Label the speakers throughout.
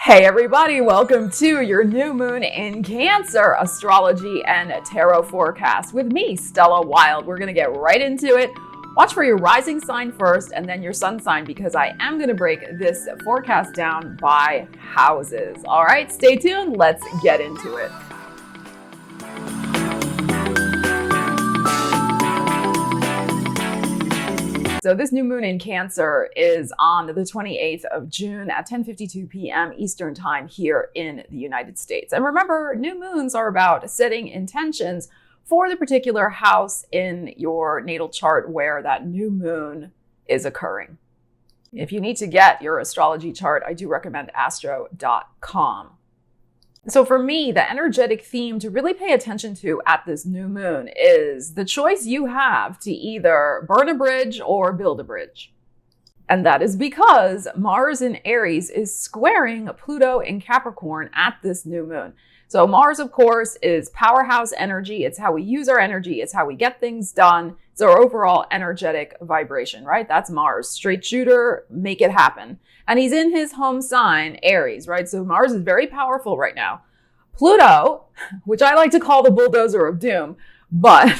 Speaker 1: Hey everybody, welcome to your new moon in Cancer astrology and tarot forecast with me, Stella Wilde. We're going to get right into it. Watch for your rising sign first and then your sun sign because I am going to break this forecast down by houses. All right, stay tuned. Let's get into it. So this new moon in Cancer is on the 28th of June at 10:52 p.m. Eastern time here in the United States. And remember, new moons are about setting intentions for the particular house in your natal chart where that new moon is occurring. If you need to get your astrology chart, I do recommend astro.com. So for me, the energetic theme to really pay attention to at this new moon is the choice you have to either burn a bridge or build a bridge. And that is because Mars in Aries is squaring Pluto in Capricorn at this new moon. So Mars, of course, is powerhouse energy. It's how we use our energy. It's how we get things done. It's our overall energetic vibration, right? That's Mars. Straight shooter, make it happen. And he's in his home sign, Aries, right? So Mars is very powerful right now. Pluto, which I like to call the bulldozer of doom, but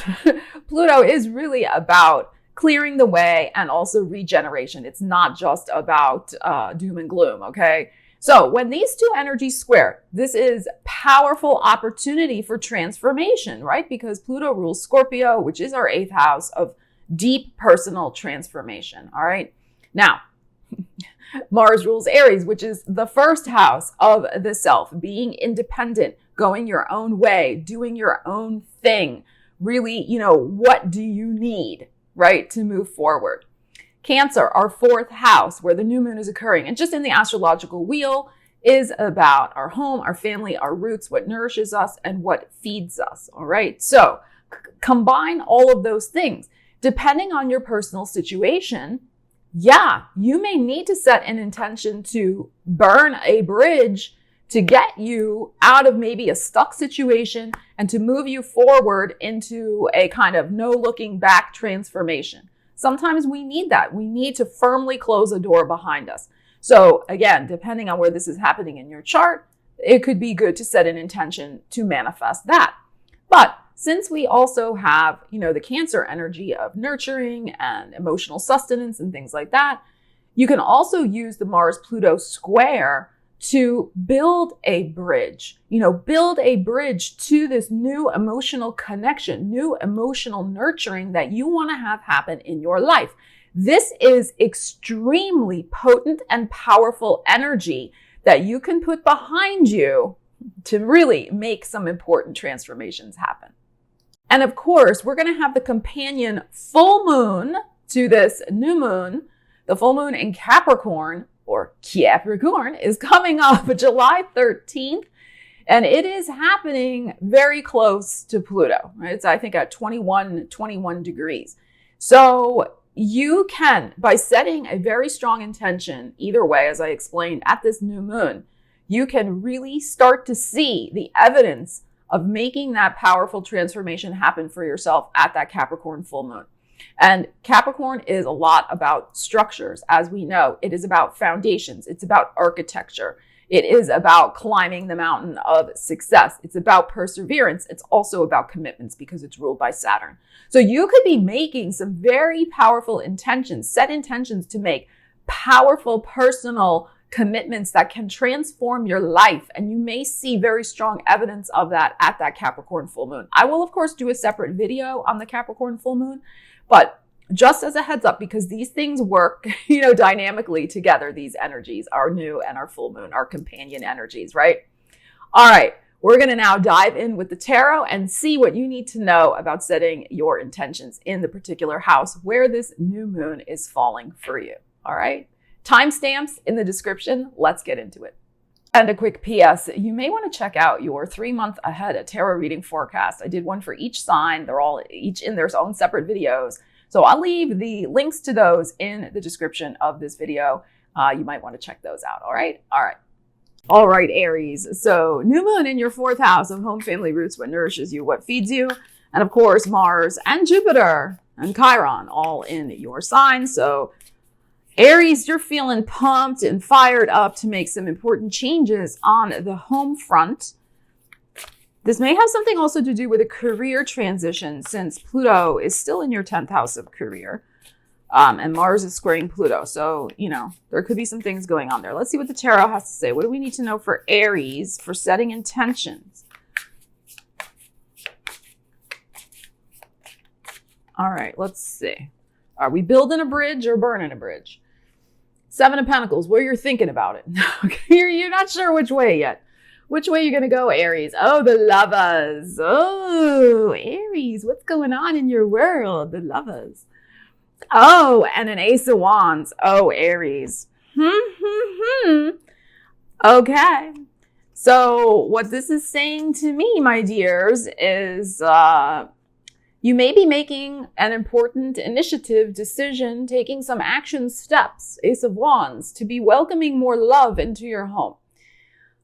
Speaker 1: Pluto is really about clearing the way and also regeneration. It's not just about doom and gloom, okay? So when these two energies square, this is powerful opportunity for transformation, right? Because Pluto rules Scorpio, which is our 8th house of deep personal transformation, all right? Now, Mars rules Aries, which is the 1st house of the self, being independent, going your own way, doing your own thing. Really, what do you need, right, to move forward? Cancer, our 4th house, where the new moon is occurring, and just in the astrological wheel, is about our home, our family, our roots, what nourishes us, and what feeds us, all right? So combine all of those things. Depending on your personal situation, yeah, you may need to set an intention to burn a bridge to get you out of maybe a stuck situation and to move you forward into a kind of no looking back transformation. Sometimes we need that. We need to firmly close a door behind us. So again, depending on where this is happening in your chart, it could be good to set an intention to manifest that. But since we also have, the Cancer energy of nurturing and emotional sustenance and things like that, you can also use the Mars-Pluto square to build a bridge, build a bridge to this new emotional connection, new emotional nurturing that you want to have happen in your life. This is extremely potent and powerful energy that you can put behind you to really make some important transformations happen. And of course, we're going to have the companion full moon to this new moon. The full moon in Capricorn, or Capricorn, is coming up July 13th. And it is happening very close to Pluto, right? It's, I think, at 21 degrees. So you can, by setting a very strong intention, either way, as I explained, at this new moon, you can really start to see the evidence of making that powerful transformation happen for yourself at that Capricorn full moon. And Capricorn is a lot about structures. As we know, it is about foundations. It's about architecture. It is about climbing the mountain of success. It's about perseverance. It's also about commitments because it's ruled by Saturn. So you could be making some very powerful intentions, set intentions to make powerful personal commitments that can transform your life. And you may see very strong evidence of that at that Capricorn full moon. I will, of course, do a separate video on the Capricorn full moon, but just as a heads up, because these things work, dynamically together, these energies, our new and our full moon, our companion energies, right? All right, we're going to now dive in with the tarot and see what you need to know about setting your intentions in the particular house where this new moon is falling for you. All right. Timestamps in the description. Let's get into it. And a quick PS, you may want to check out your 3-month ahead tarot reading forecast. I did one for each sign. They're all each in their own separate videos. So I'll leave the links to those in the description of this video. You might want to check those out. All right. All right, Aries. So new moon in your 4th house of home, family, roots, what nourishes you, what feeds you. And of course, Mars and Jupiter and Chiron all in your sign. So Aries, you're feeling pumped and fired up to make some important changes on the home front. This may have something also to do with a career transition, since Pluto is still in your 10th house of career. And Mars is squaring Pluto. So, there could be some things going on there. Let's see what the tarot has to say. What do we need to know for Aries for setting intentions? All right, let's see. Are we building a bridge or burning a bridge? Seven of Pentacles, where you're thinking about it. You're not sure which way yet. Which way you're going to go, Aries? Oh, the Lovers. Oh, Aries, what's going on in your world? The Lovers. Oh, and an Ace of Wands. Oh, Aries. Okay. So what this is saying to me, my dears, is you may be making an important initiative, decision, taking some action steps, Ace of Wands, to be welcoming more love into your home.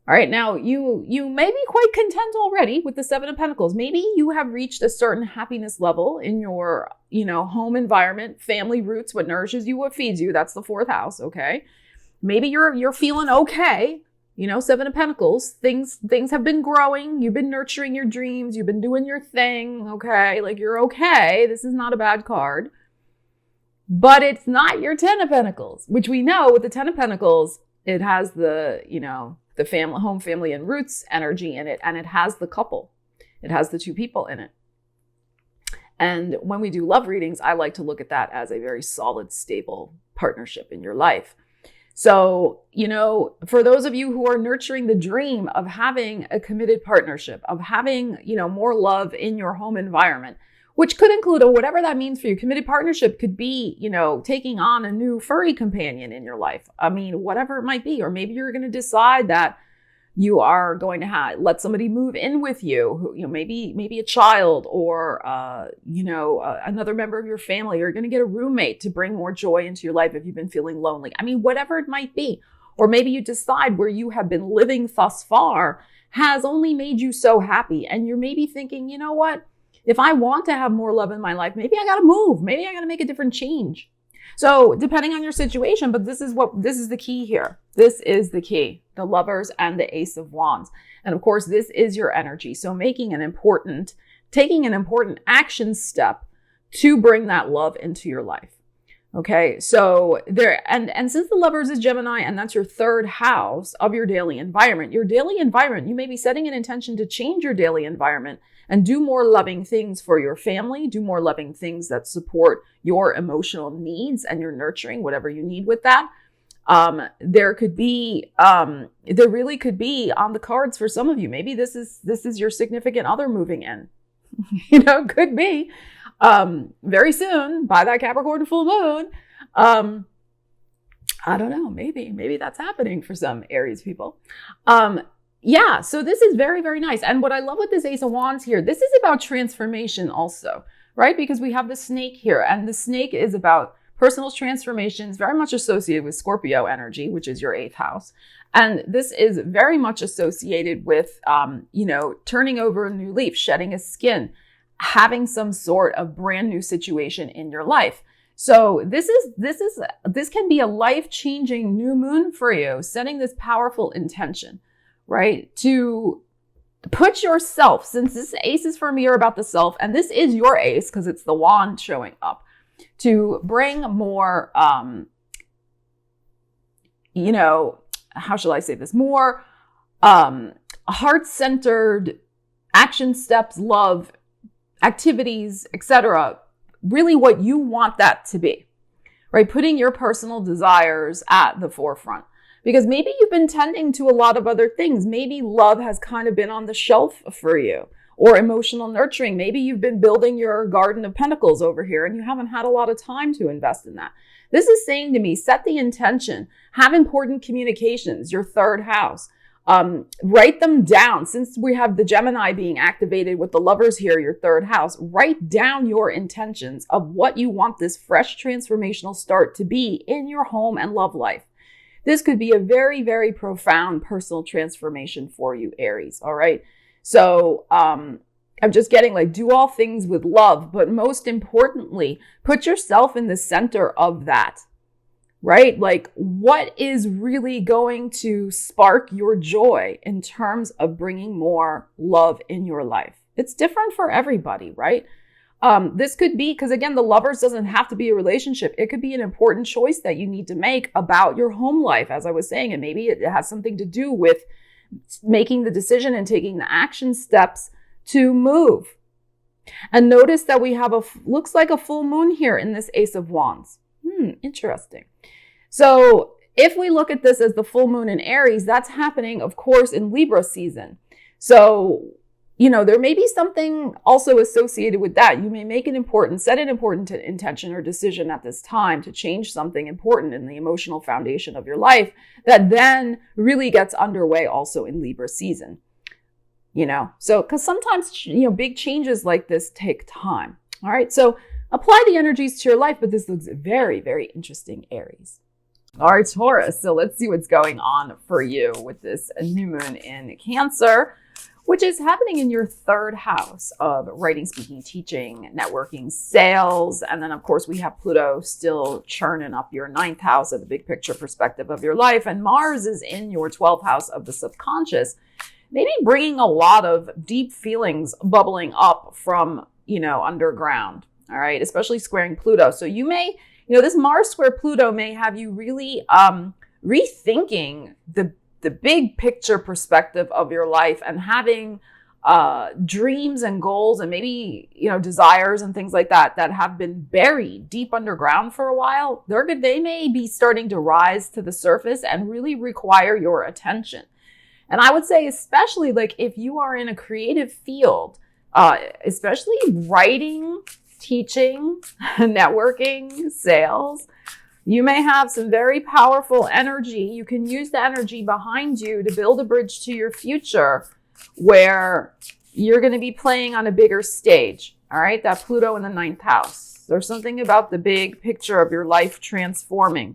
Speaker 1: All right, now you may be quite content already with the Seven of Pentacles. Maybe you have reached a certain happiness level in your, home environment, family roots, what nourishes you, what feeds you. That's the fourth house, okay? Maybe you're feeling okay. Seven of Pentacles, things have been growing. You've been nurturing your dreams. You've been doing your thing, okay? Like, you're okay. This is not a bad card. But it's not your Ten of Pentacles, which we know with the Ten of Pentacles, it has the, the family, home, family, and roots energy in it. And it has the couple. It has the two people in it. And when we do love readings, I like to look at that as a very solid, stable partnership in your life. So, for those of you who are nurturing the dream of having a committed partnership, of having, more love in your home environment, which could include whatever that means for you. Committed partnership could be, taking on a new furry companion in your life. I mean, whatever it might be. Or maybe you're going to decide that you are going to let somebody move in with you, who, maybe a child or, another member of your family. You're going to get a roommate to bring more joy into your life if you've been feeling lonely. I mean, whatever it might be. Or maybe you decide where you have been living thus far has only made you so happy. And you're maybe thinking, you know what? If I want to have more love in my life, maybe I got to move. Maybe I got to make a different change. So depending on your situation, but this is the key here. This is the key, the Lovers and the Ace of Wands. And of course, this is your energy. So taking an important action step to bring that love into your life. Okay. So and since the Lovers is Gemini, and that's your third house of your daily environment, you may be setting an intention to change your daily environment and do more loving things for your family, do more loving things that support your emotional needs and your nurturing, whatever you need with that. There really could be on the cards for some of you. Maybe this is your significant other moving in, could be, very soon by that Capricorn full moon. I don't know, maybe that's happening for some Aries people. Yeah, so this is very, very nice. And what I love with this Ace of Wands here, this is about transformation also, right? Because we have the snake here, and the snake is about personal transformations, very much associated with Scorpio energy, which is your 8th house. And this is very much associated with, turning over a new leaf, shedding a skin, having some sort of brand new situation in your life. So this can be a life-changing new moon for you, setting this powerful intention, right? To put yourself, since this ace is for me are about the self, and this is your ace because it's the wand showing up, to bring more, how shall I say this? More heart-centered action steps, love, activities, etc. Really what you want that to be, right? Putting your personal desires at the forefront. Because maybe you've been tending to a lot of other things. Maybe love has kind of been on the shelf for you, or emotional nurturing. Maybe you've been building your garden of pentacles over here and you haven't had a lot of time to invest in that. This is saying to me, set the intention, have important communications, your 3rd house. Write them down. Since we have the Gemini being activated with the Lovers here, your 3rd house, write down your intentions of what you want this fresh transformational start to be in your home and love life. This could be a very, very profound personal transformation for you, Aries. All right. So, I'm just getting do all things with love, but most importantly, put yourself in the center of that. right? Like, what is really going to spark your joy in terms of bringing more love in your life? It's different for everybody, right? This could be, because again, the lovers doesn't have to be a relationship. It could be an important choice that you need to make about your home life, as I was saying, and maybe it has something to do with making the decision and taking the action steps to move. And notice that we have looks like a full moon here in this Ace of Wands. Interesting. So if we look at this as the full moon in Aries, that's happening, of course, in Libra season. So, you know, there may be something also associated with that. You may set an important intention or decision at this time to change something important in the emotional foundation of your life that then really gets underway also in Libra season. You know, so because sometimes, you know, big changes like this take time. All right. So apply the energies to your life, but this looks very, very interesting, Aries. All right, Taurus. So let's see what's going on for you with this new moon in Cancer, which is happening in your third house of writing, speaking, teaching, networking, sales. And then, of course, we have Pluto still churning up your ninth house of the big picture perspective of your life. And Mars is in your 12th house of the subconscious, maybe bringing a lot of deep feelings bubbling up from, you know, underground. All right, especially squaring Pluto. So you may, you know, this Mars square Pluto may have you really rethinking the big picture perspective of your life and having dreams and goals and maybe, you know, desires and things like that that have been buried deep underground for a while. They may be starting to rise to the surface and really require your attention. And I would say, especially like if you are in a creative field, especially writing, teaching, networking, sales, you may have some very powerful energy. You can use the energy behind you to build a bridge to your future where you're going to be playing on a bigger stage. All right, that Pluto in the ninth house. There's something about the big picture of your life transforming,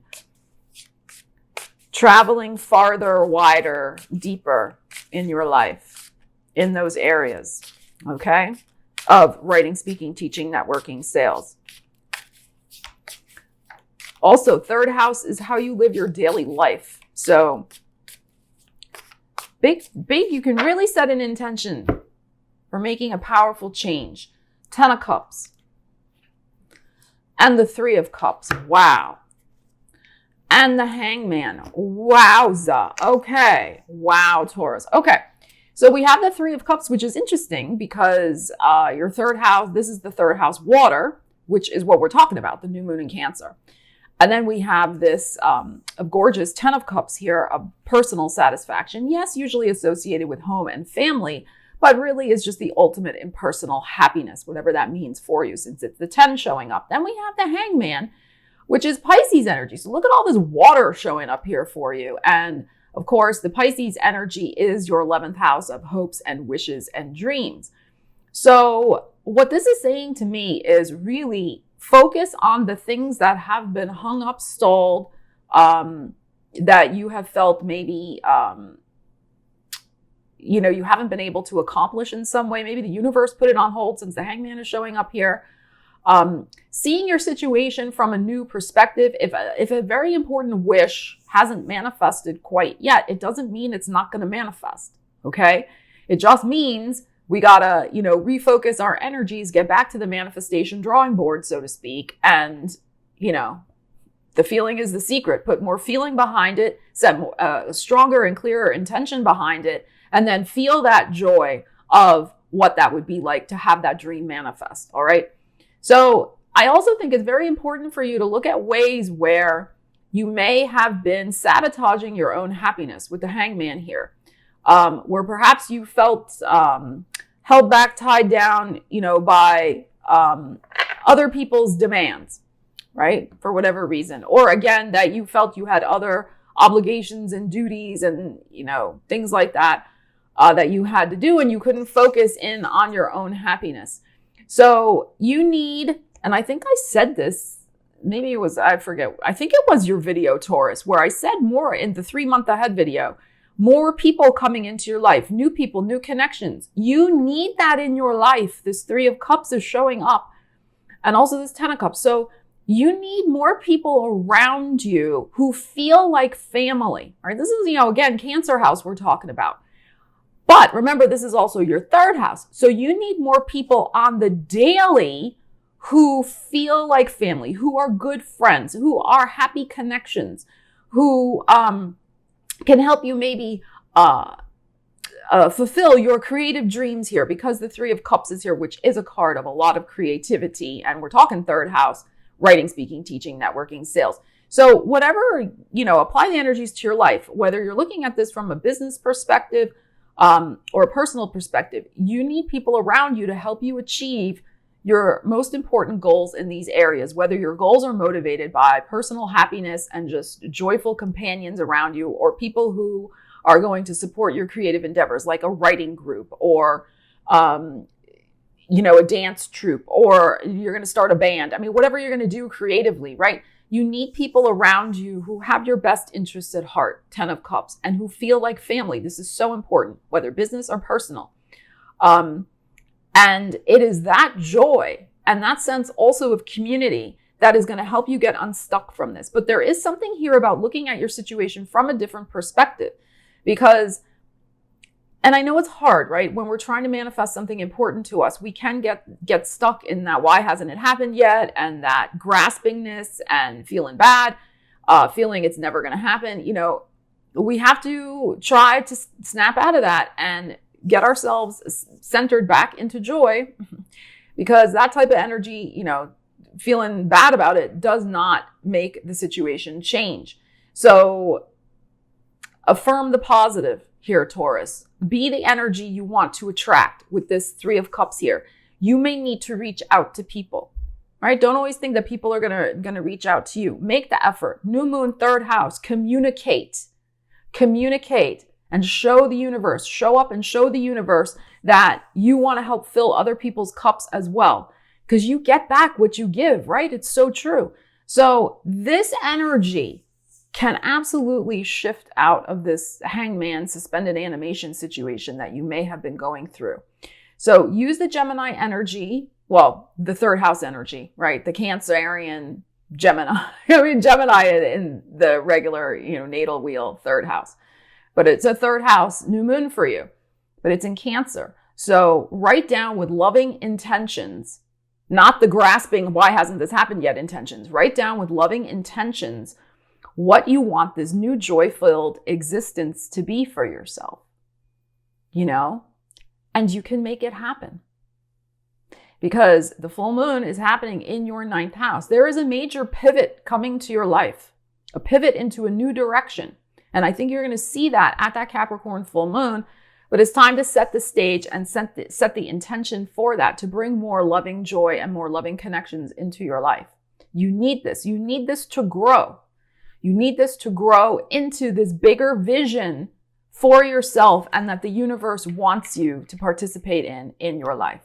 Speaker 1: traveling farther, wider, deeper in your life in those areas, okay, of writing, speaking, teaching, networking, sales. Also, third house is how you live your daily life. So big, you can really set an intention for making a powerful change. 10 of Cups and the 3 of Cups. Wow. And the Hangman. Wowza. Okay. Wow, Taurus. Okay. So we have the 3 of Cups, which is interesting because your third house, this is the third house water, which is what we're talking about, the new moon in Cancer. And then we have this a gorgeous 10 of Cups here of personal satisfaction. Yes, usually associated with home and family, but really is just the ultimate impersonal happiness, whatever that means for you, since it's the 10 showing up. Then we have the Hangman, which is Pisces energy. So look at all this water showing up here for you. And of course, the Pisces energy is your 11th house of hopes and wishes and dreams. So what this is saying to me is really focus on the things that have been hung up, stalled, that you have felt maybe, you know, you haven't been able to accomplish in some way. Maybe the universe put it on hold since the Hangman is showing up here. Seeing your situation from a new perspective. If a very important wish hasn't manifested quite yet, it doesn't mean it's not going to manifest. Okay. It just means we gotta, you know, refocus our energies, get back to the manifestation drawing board, so to speak. And, you know, the feeling is the secret. Put more feeling behind it, set a stronger and clearer intention behind it, and then feel that joy of what that would be like to have that dream manifest. All right. So I also think it's very important for you to look at ways where you may have been sabotaging your own happiness with the Hangman here, where perhaps you felt held back, tied down, you know, by other people's demands, right? For whatever reason. Or again, that you felt you had other obligations and duties and, you know, things like that, that you had to do, and you couldn't focus in on your own happiness. So you need, and I think I said this, maybe it was, I forget, I think it was your video, Taurus, where I said more in the 3-month ahead video, more people coming into your life, new people, new connections. You need that in your life. This 3 of Cups is showing up, and also this 10 of Cups. So You need more people around you who feel like family. All right, this is, again, Cancer house we're talking about. But remember, this is also your third house. So you need more people on the daily who feel like family, who are good friends, who are happy connections, who can help you maybe fulfill your creative dreams here, because the Three of Cups is here, which is a card of a lot of creativity. And we're talking third house, writing, speaking, teaching, networking, sales. So whatever, apply the energies to your life, whether you're looking at this from a business perspective or a personal perspective. You need people around you to help you achieve your most important goals in these areas, whether your goals are motivated by personal happiness and just joyful companions around you, or people who are going to support your creative endeavors, like a writing group or, a dance troupe, or you're going to start a band. I mean, whatever you're going to do creatively, right? You need people around you who have your best interests at heart, 10 of Cups, and who feel like family. This is so important, whether business or personal. And it is that joy and that sense also of community that is going to help you get unstuck from this. But there is something here about looking at your situation from a different perspective, because, and I know it's hard, right? When we're trying to manifest something important to us, we can get stuck in that why hasn't it happened yet, and that graspingness and feeling bad, feeling it's never going to happen. We have to try to snap out of that and get ourselves centered back into joy, because that type of energy, feeling bad about it does not make the situation change. So affirm the positive here, Taurus. Be the energy you want to attract with this Three of Cups here. You may need to reach out to people, right? Don't always think that people are gonna reach out to you. Make the effort. New moon, third house. Communicate and show the universe. Show up and show the universe that you want to help fill other people's cups as well, because you get back what you give, right? It's so true. So this energy can absolutely shift out of this hangman suspended animation situation that you may have been going through. So use the Gemini energy, well, the third house energy, right? The Cancerian Gemini. Gemini in the regular, natal wheel, third house. But it's a third house new moon for you, but it's in Cancer. So write down with loving intentions, not the grasping, why hasn't this happened yet intentions. Write down with loving intentions what you want this new joy-filled existence to be for yourself, and you can make it happen. Because the full moon is happening in your 9th house. There is a major pivot coming to your life, a pivot into a new direction. And I think you're going to see that at that Capricorn full moon, but it's time to set the stage and set the intention for that, to bring more loving joy and more loving connections into your life. You need this. You need this to grow. You need this to grow into this bigger vision for yourself, and that the universe wants you to participate in your life.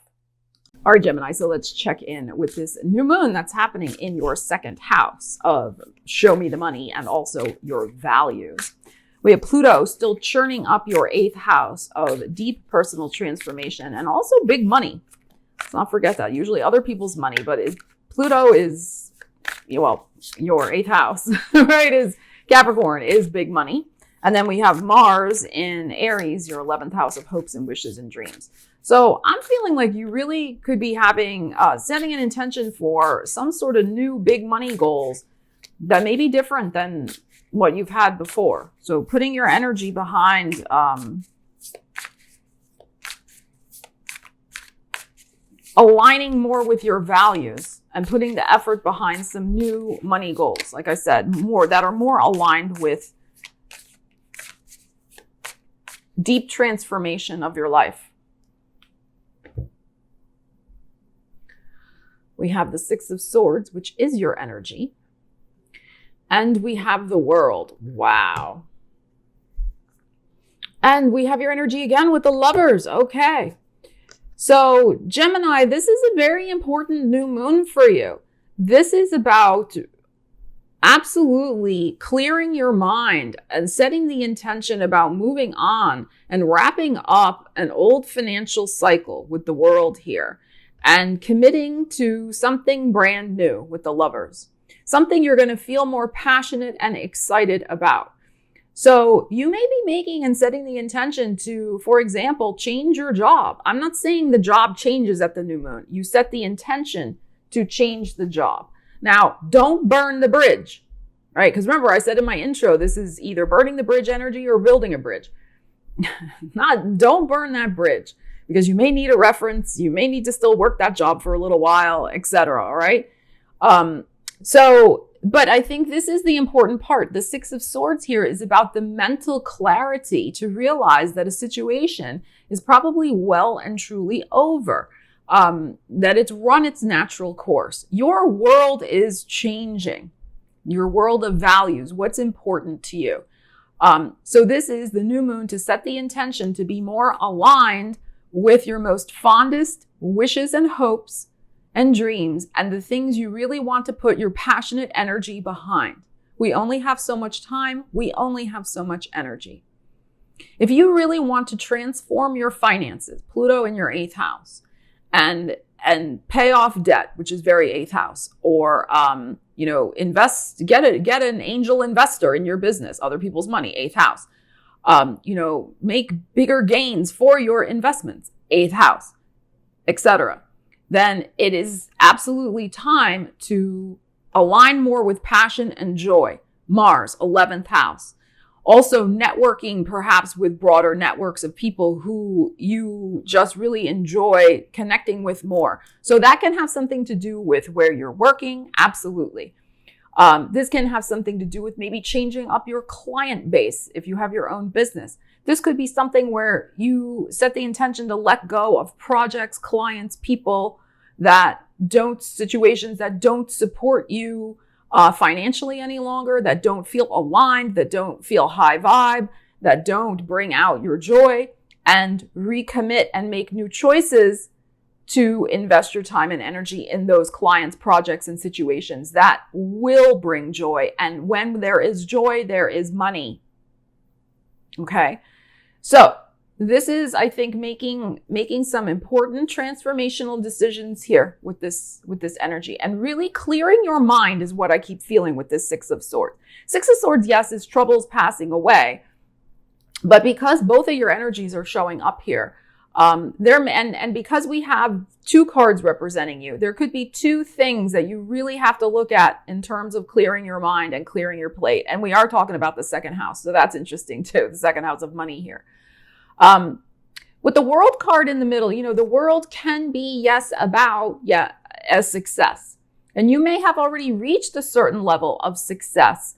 Speaker 1: All right, Gemini, so let's check in with this new moon that's happening in your 2nd house of show me the money and also your values. We have Pluto still churning up your 8th house of deep personal transformation and also big money. Let's not forget that. Usually other people's money, but Pluto is, your 8th house, right, is Capricorn, is big money. And then we have Mars in Aries, your 11th house of hopes and wishes and dreams. So I'm feeling like you really could be having, setting an intention for some sort of new big money goals that may be different than what you've had before. So putting your energy behind, aligning more with your values and putting the effort behind some new money goals. Like I said, that are more aligned with deep transformation of your life. We have the 6 of Swords, which is your energy. And we have the World. Wow. And we have your energy again with the Lovers. Okay. So Gemini, this is a very important new moon for you. This is about absolutely clearing your mind and setting the intention about moving on and wrapping up an old financial cycle with the World here and committing to something brand new with the Lovers. something you're going to feel more passionate and excited about. So you may be making and setting the intention to, for example, change your job. I'm not saying the job changes at the new moon. You set the intention to change the job. Now, don't burn the bridge, right? Because remember, I said in my intro, this is either burning the bridge energy or building a bridge. Don't burn that bridge, because you may need a reference. You may need to still work that job for a little while, etc. All right. But I think this is the important part. The Six of Swords here is about the mental clarity to realize that a situation is probably well and truly over, that it's run its natural course. Your world is changing, your world of values, what's important to you. So this is the new moon to set the intention to be more aligned with your most fondest wishes and hopes and dreams and the things you really want to put your passionate energy behind. We only have so much time. We only have so much energy. If you really want to transform your finances, Pluto in your 8th house, and pay off debt, which is very 8th house, or invest, get an angel investor in your business, other people's money, 8th house. Make bigger gains for your investments, 8th house, etc. Then it is absolutely time to align more with passion and joy. Mars, 11th house. Also networking perhaps with broader networks of people who you just really enjoy connecting with more. So that can have something to do with where you're working. Absolutely. This can have something to do with maybe changing up your client base if you have your own business. This could be something where you set the intention to let go of projects, clients, people situations that don't support you financially any longer, that don't feel aligned, that don't feel high vibe, that don't bring out your joy, and recommit and make new choices to invest your time and energy in those clients, projects, and situations that will bring joy. And when there is joy, there is money. Okay. So this is, I think, making some important transformational decisions here with this energy, and really clearing your mind is what I keep feeling with this Six of Swords. Six of Swords, yes, is troubles passing away, but because both of your energies are showing up here, and because we have 2 cards representing you, there could be 2 things that you really have to look at in terms of clearing your mind and clearing your plate. And we are talking about the 2nd house, so that's interesting too, the 2nd house of money here. With the World card in the middle, the world can be, yes, about, a success. And you may have already reached a certain level of success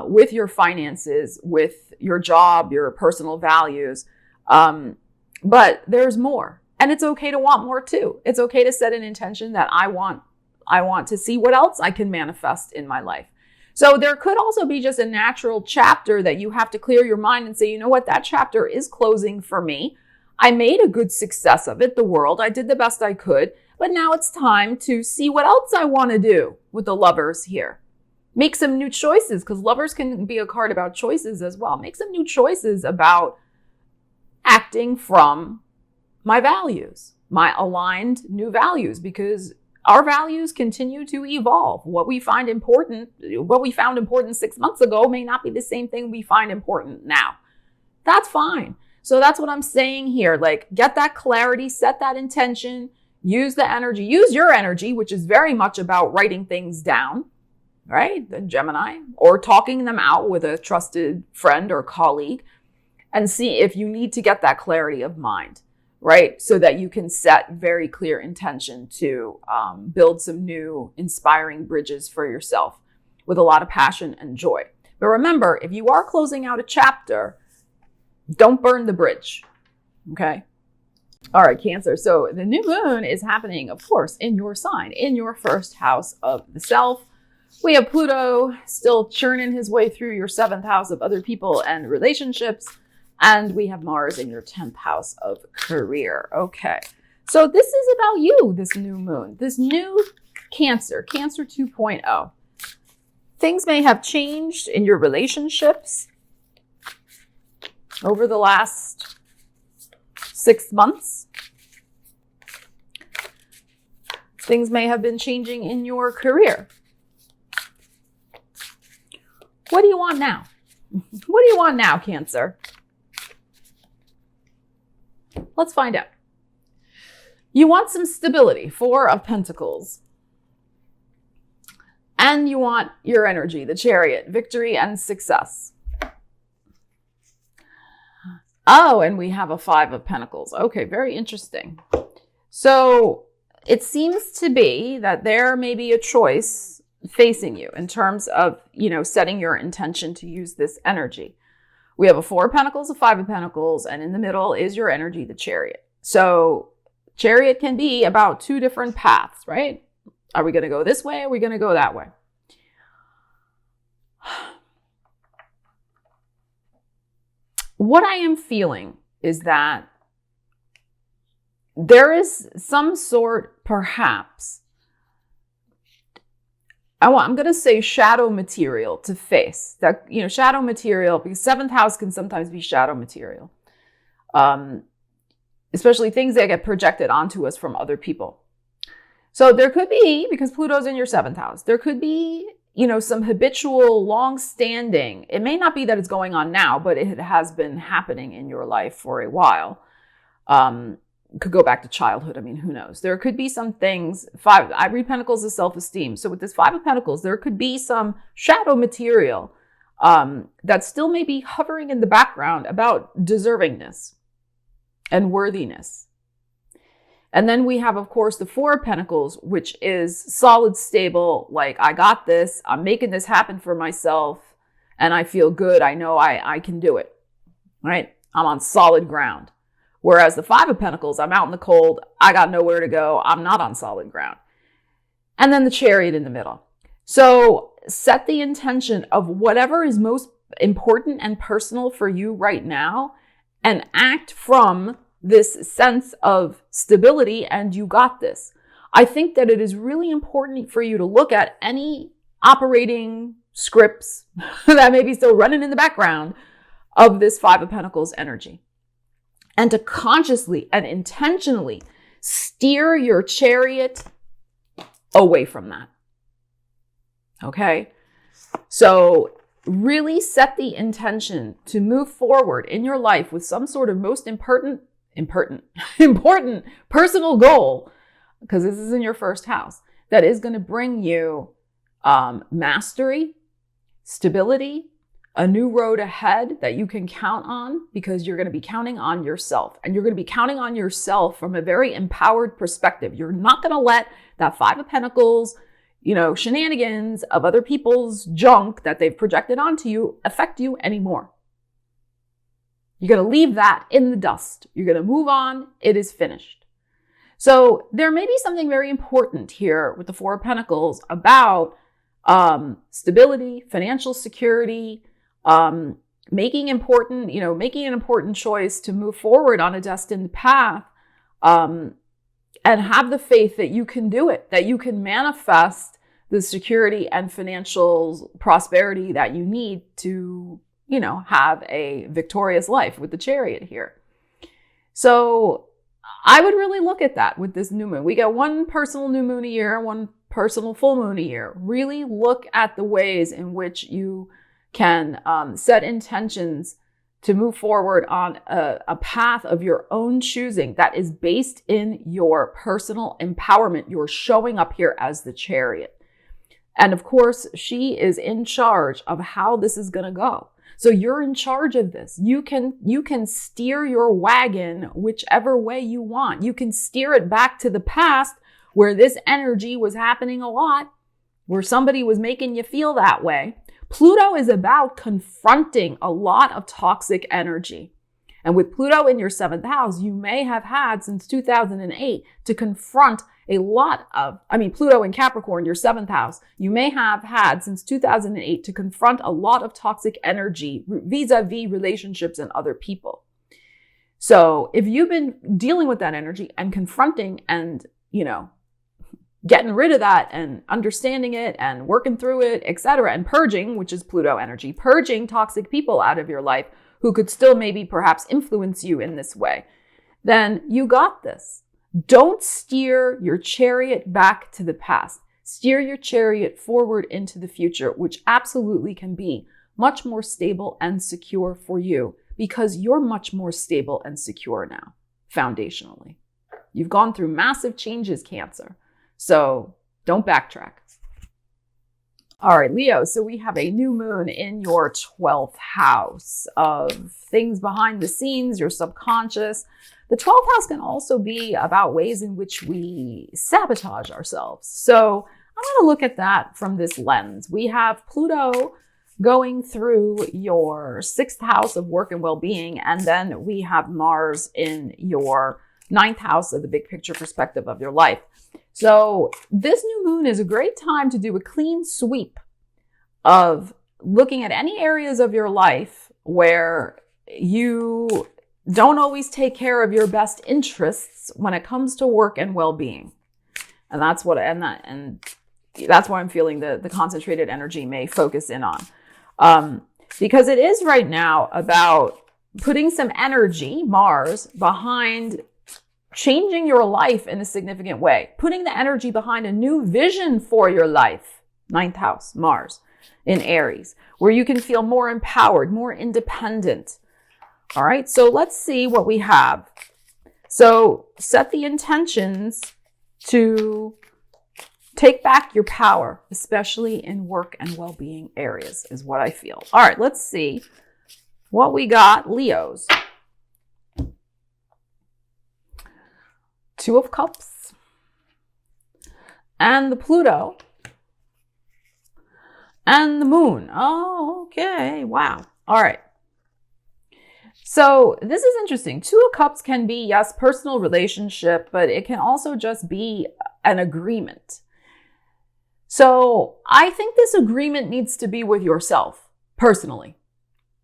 Speaker 1: with your finances, with your job, your personal values. But there's more. And it's okay to want more too. It's okay to set an intention that I want to see what else I can manifest in my life. So there could also be just a natural chapter that you have to clear your mind and say, you know what, that chapter is closing for me. I made a good success of it, the world. I did the best I could, but now it's time to see what else I want to do with the Lovers here. Make some new choices, because Lovers can be a card about choices as well. Make some new choices about acting from my values, my aligned new values, because our values continue to evolve. What we found important 6 months ago may not be the same thing we find important now. That's fine. So that's what I'm saying here. Like, get that clarity, set that intention, use the energy, use your energy, which is very much about writing things down, right? The Gemini, or talking them out with a trusted friend or colleague, and see if you need to get that clarity of mind, right? So that you can set very clear intention to build some new inspiring bridges for yourself with a lot of passion and joy. But remember, if you are closing out a chapter, don't burn the bridge, okay? All right, Cancer. So the new moon is happening, of course, in your sign, in your 1st house of the self. We have Pluto still churning his way through your 7th house of other people and relationships. And we have Mars in your 10th house of career. Okay. So this is about you, this new moon, this new Cancer 2.0. Things may have changed in your relationships over the last 6 months. Things may have been changing in your career. What do you want now? What do you want now, Cancer? Let's find out. You want some stability, 4 of Pentacles. And you want your energy, the Chariot, victory and success. Oh, and we have a 5 of Pentacles. Okay, very interesting. So it seems to be that there may be a choice facing you in terms of, setting your intention to use this energy. We have a 4 of Pentacles, a 5 of Pentacles, and in the middle is your energy, the Chariot. So Chariot can be about 2 different paths, right? Are we going to go this way? Are we going to go that way? What I am feeling is that there is some sort, perhaps, I'm going to say shadow material to face. That, shadow material, because 7th house can sometimes be shadow material. Especially things that get projected onto us from other people. So there could be, because Pluto's in your 7th house, there could be, some habitual, long-standing, it may not be that it's going on now, but it has been happening in your life for a while. Could go back to childhood. I mean, who knows? There could be some things. I read Pentacles as self-esteem. So with this 5 of Pentacles, there could be some shadow material that still may be hovering in the background about deservingness and worthiness. And then we have, of course, the 4 of Pentacles, which is solid, stable, like, I got this, I'm making this happen for myself, and I feel good. I know I can do it, right? I'm on solid ground. Whereas the 5 of Pentacles, I'm out in the cold, I got nowhere to go, I'm not on solid ground. And then the Chariot in the middle. So set the intention of whatever is most important and personal for you right now, and act from this sense of stability, and you got this. I think that it is really important for you to look at any operating scripts that may be still running in the background of this 5 of Pentacles energy, and to consciously and intentionally steer your Chariot away from that. Okay? So really set the intention to move forward in your life with some sort of most important personal goal, because this is in your 1st house, that is going to bring you mastery, stability, a new road ahead that you can count on, because you're going to be counting on yourself, and you're going to be counting on yourself from a very empowered perspective. You're not going to let that 5 of Pentacles, shenanigans of other people's junk that they've projected onto you affect you anymore. You're going to leave that in the dust. You're going to move on. It is finished. So there may be something very important here with the 4 of Pentacles about stability, financial security, making an important choice to move forward on a destined path, and have the faith that you can do it, that you can manifest the security and financial prosperity that you need to have a victorious life with the Chariot here. So I would really look at that with this new moon. We get one personal new moon a year, one personal full moon a year. Really look at the ways in which you can set intentions to move forward on a path of your own choosing that is based in your personal empowerment. You're showing up here as the Chariot. And of course, she is in charge of how this is going to go. So you're in charge of this. You can steer your wagon whichever way you want. You can steer it back to the past where this energy was happening a lot, where somebody was making you feel that way. Pluto is about confronting a lot of toxic energy. And with Pluto in your 7th house, you may have had since 2008 to confront a lot of, Pluto in Capricorn, your 7th house, you may have had since 2008 to confront a lot of toxic energy vis-a-vis relationships and other people. So if you've been dealing with that energy and confronting and, getting rid of that and understanding it and working through it, etc., and purging, which is Pluto energy, purging toxic people out of your life who could still maybe perhaps influence you in this way, then you got this. Don't steer your Chariot back to the past. Steer your Chariot forward into the future, which absolutely can be much more stable and secure for you because you're much more stable and secure now, foundationally. You've gone through massive changes, Cancer. So don't backtrack. All right, Leo, so we have a new moon in your 12th house of things behind the scenes, your subconscious. The 12th house can also be about ways in which we sabotage ourselves. So I'm going to look at that from this lens. We have Pluto going through your 6th house of work and well-being, and then we have Mars in your 9th house of the big picture perspective of your life. So this new moon is a great time to do a clean sweep of looking at any areas of your life where you don't always take care of your best interests when it comes to work and well-being. And that's what, that's why I'm feeling the concentrated energy may focus in on. Because it is right now about putting some energy, Mars, behind changing your life in a significant way, putting the energy behind a new vision for your life. 9th house, Mars in Aries, where you can feel more empowered, more independent. All right, so let's see what we have. So set the intentions to take back your power, especially in work and well-being areas, is what I feel. All right, let's see what we got, Leos. 2 of Cups and the Pluto and the Moon. Oh, okay. Wow. All right. So this is interesting. 2 of Cups can be, yes, personal relationship, but it can also just be an agreement. So I think this agreement needs to be with yourself personally.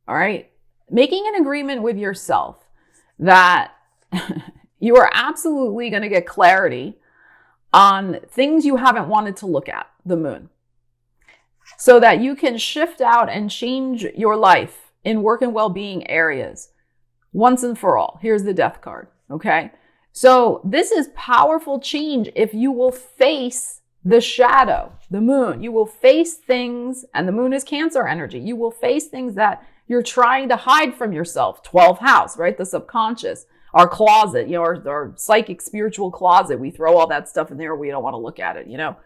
Speaker 1: All right. Making an agreement with yourself that you are absolutely going to get clarity on things you haven't wanted to look at, the moon, so that you can shift out and change your life in work and well-being areas once and for all. Here's the Death card, okay? So this is powerful change if you will face the shadow, the moon. You will face things, and the moon is Cancer energy. You will face things that you're trying to hide from yourself. 12th house, right? The subconscious. Our closet, you know, our psychic spiritual closet. We throw all that stuff in there. We don't want to look at it, you know?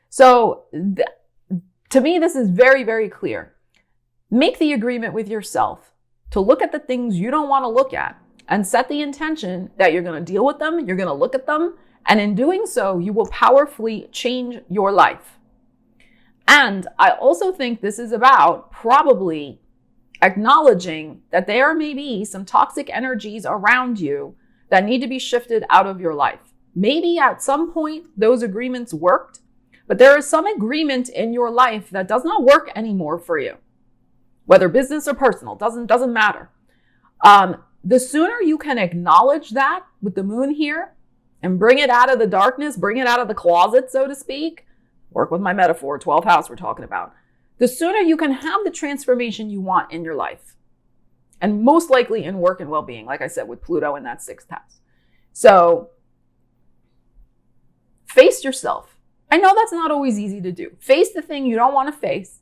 Speaker 1: So to me, this is very, very clear. Make the agreement with yourself to look at the things you don't want to look at and set the intention that you're going to deal with them. You're going to look at them. And in doing so, you will powerfully change your life. And I also think this is about probably acknowledging that there may be some toxic energies around you that need to be shifted out of your life. Maybe at some point those agreements worked, but there is some agreement in your life that does not work anymore for you, whether business or personal, doesn't matter. The sooner you can acknowledge that with the moon here and bring it out of the darkness, bring it out of the closet, so to speak, work with my metaphor, 12th house we're talking about, the sooner you can have the transformation you want in your life. And most likely in work and well-being, like I said, with Pluto in that 6th house. So face yourself. I know that's not always easy to do. Face the thing you don't want to face.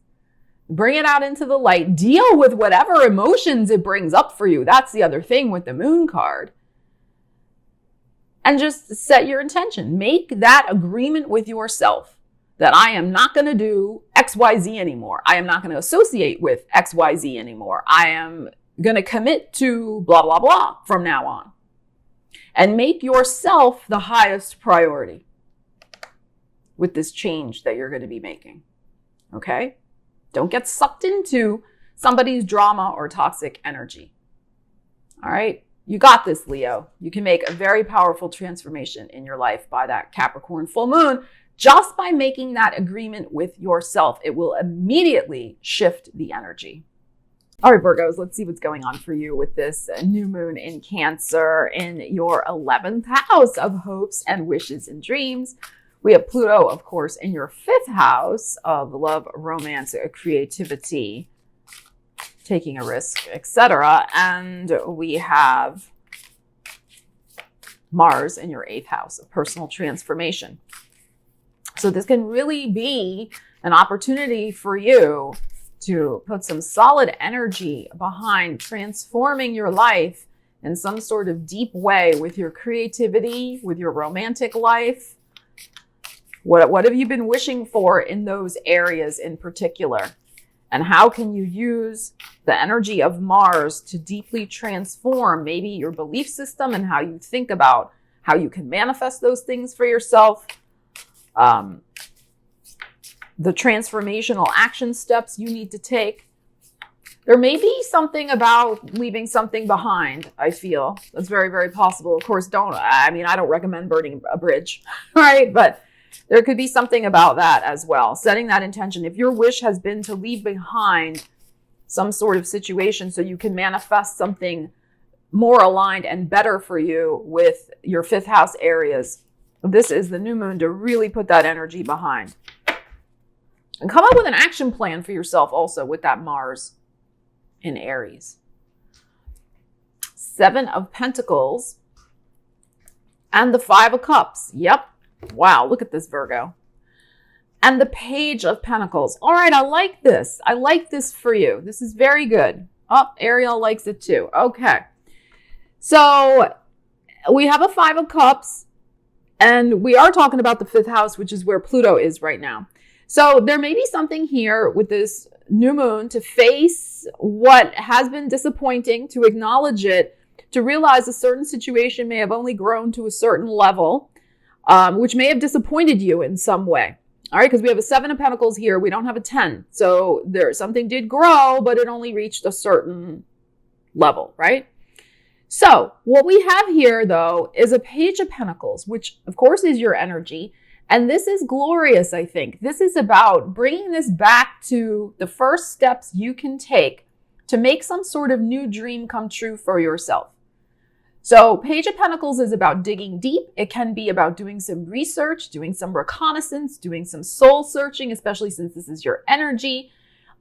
Speaker 1: Bring it out into the light. Deal with whatever emotions it brings up for you. That's the other thing with the moon card. And just set your intention. Make that agreement with yourself that I am not going to do XYZ anymore. I am not going to associate with XYZ anymore. I am going to commit to blah, blah, blah from now on. And make yourself the highest priority with this change that you're going to be making. Okay? Don't get sucked into somebody's drama or toxic energy. All right? You got this, Leo. You can make a very powerful transformation in your life by that Capricorn full moon. Just by making that agreement with yourself, it will immediately shift the energy. All right, Virgos, let's see what's going on for you with this new moon in Cancer in your 11th house of hopes and wishes and dreams. We have Pluto, of course, in your 5th house of love, romance, creativity, taking a risk, etc. And we have Mars in your 8th house of personal transformation. So this can really be an opportunity for you to put some solid energy behind transforming your life in some sort of deep way with your creativity, with your romantic life. What have you been wishing for in those areas in particular? And how can you use the energy of Mars to deeply transform maybe your belief system and how you think about how you can manifest those things for yourself? The transformational action steps you need to take. There may be something about leaving something behind, I feel. That's very, very possible. Of course, I don't recommend burning a bridge, right? But there could be something about that as well. Setting that intention. If your wish has been to leave behind some sort of situation so you can manifest something more aligned and better for you with your 5th house areas, this is the new moon to really put that energy behind. And come up with an action plan for yourself also with that Mars in Aries. 7 of Pentacles and the 5 of Cups. Yep. Wow, look at this, Virgo. And the Page of Pentacles. All right, I like this. I like this for you. This is very good. Oh, Ariel likes it too. Okay. So we have a 5 of Cups, and we are talking about the 5th house, which is where Pluto is right now. So there may be something here with this new moon to face what has been disappointing, to acknowledge it, to realize a certain situation may have only grown to a certain level, which may have disappointed you in some way. All right, because we have a 7 of Pentacles here. We don't have a 10. So something did grow, but it only reached a certain level, right? So what we have here, though, is a Page of Pentacles, which, of course, is your energy. And this is glorious, I think. This is about bringing this back to the first steps you can take to make some sort of new dream come true for yourself. So Page of Pentacles is about digging deep. It can be about doing some research, doing some reconnaissance, doing some soul searching, especially since this is your energy.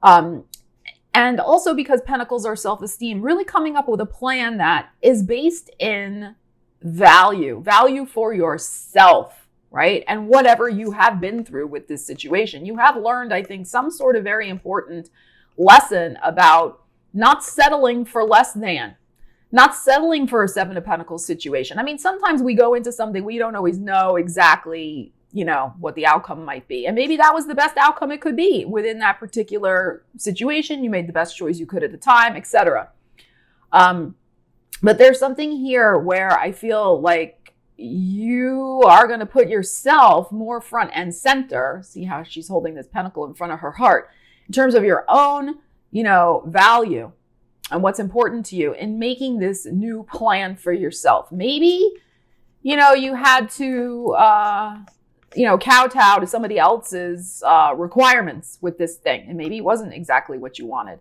Speaker 1: And also because Pentacles are self-esteem, really coming up with a plan that is based in value for yourself. Right? And whatever you have been through with this situation, you have learned, I think, some sort of very important lesson about not settling for less than, not settling for a 7 of Pentacles situation. I mean, sometimes we go into something, we don't always know exactly, what the outcome might be. And maybe that was the best outcome it could be within that particular situation. You made the best choice you could at the time, etc. But there's something here where I feel like you are going to put yourself more front and center. See how she's holding this pentacle in front of her heart in terms of your own, value and what's important to you in making this new plan for yourself. Maybe, you had to, kowtow to somebody else's requirements with this thing. And maybe it wasn't exactly what you wanted.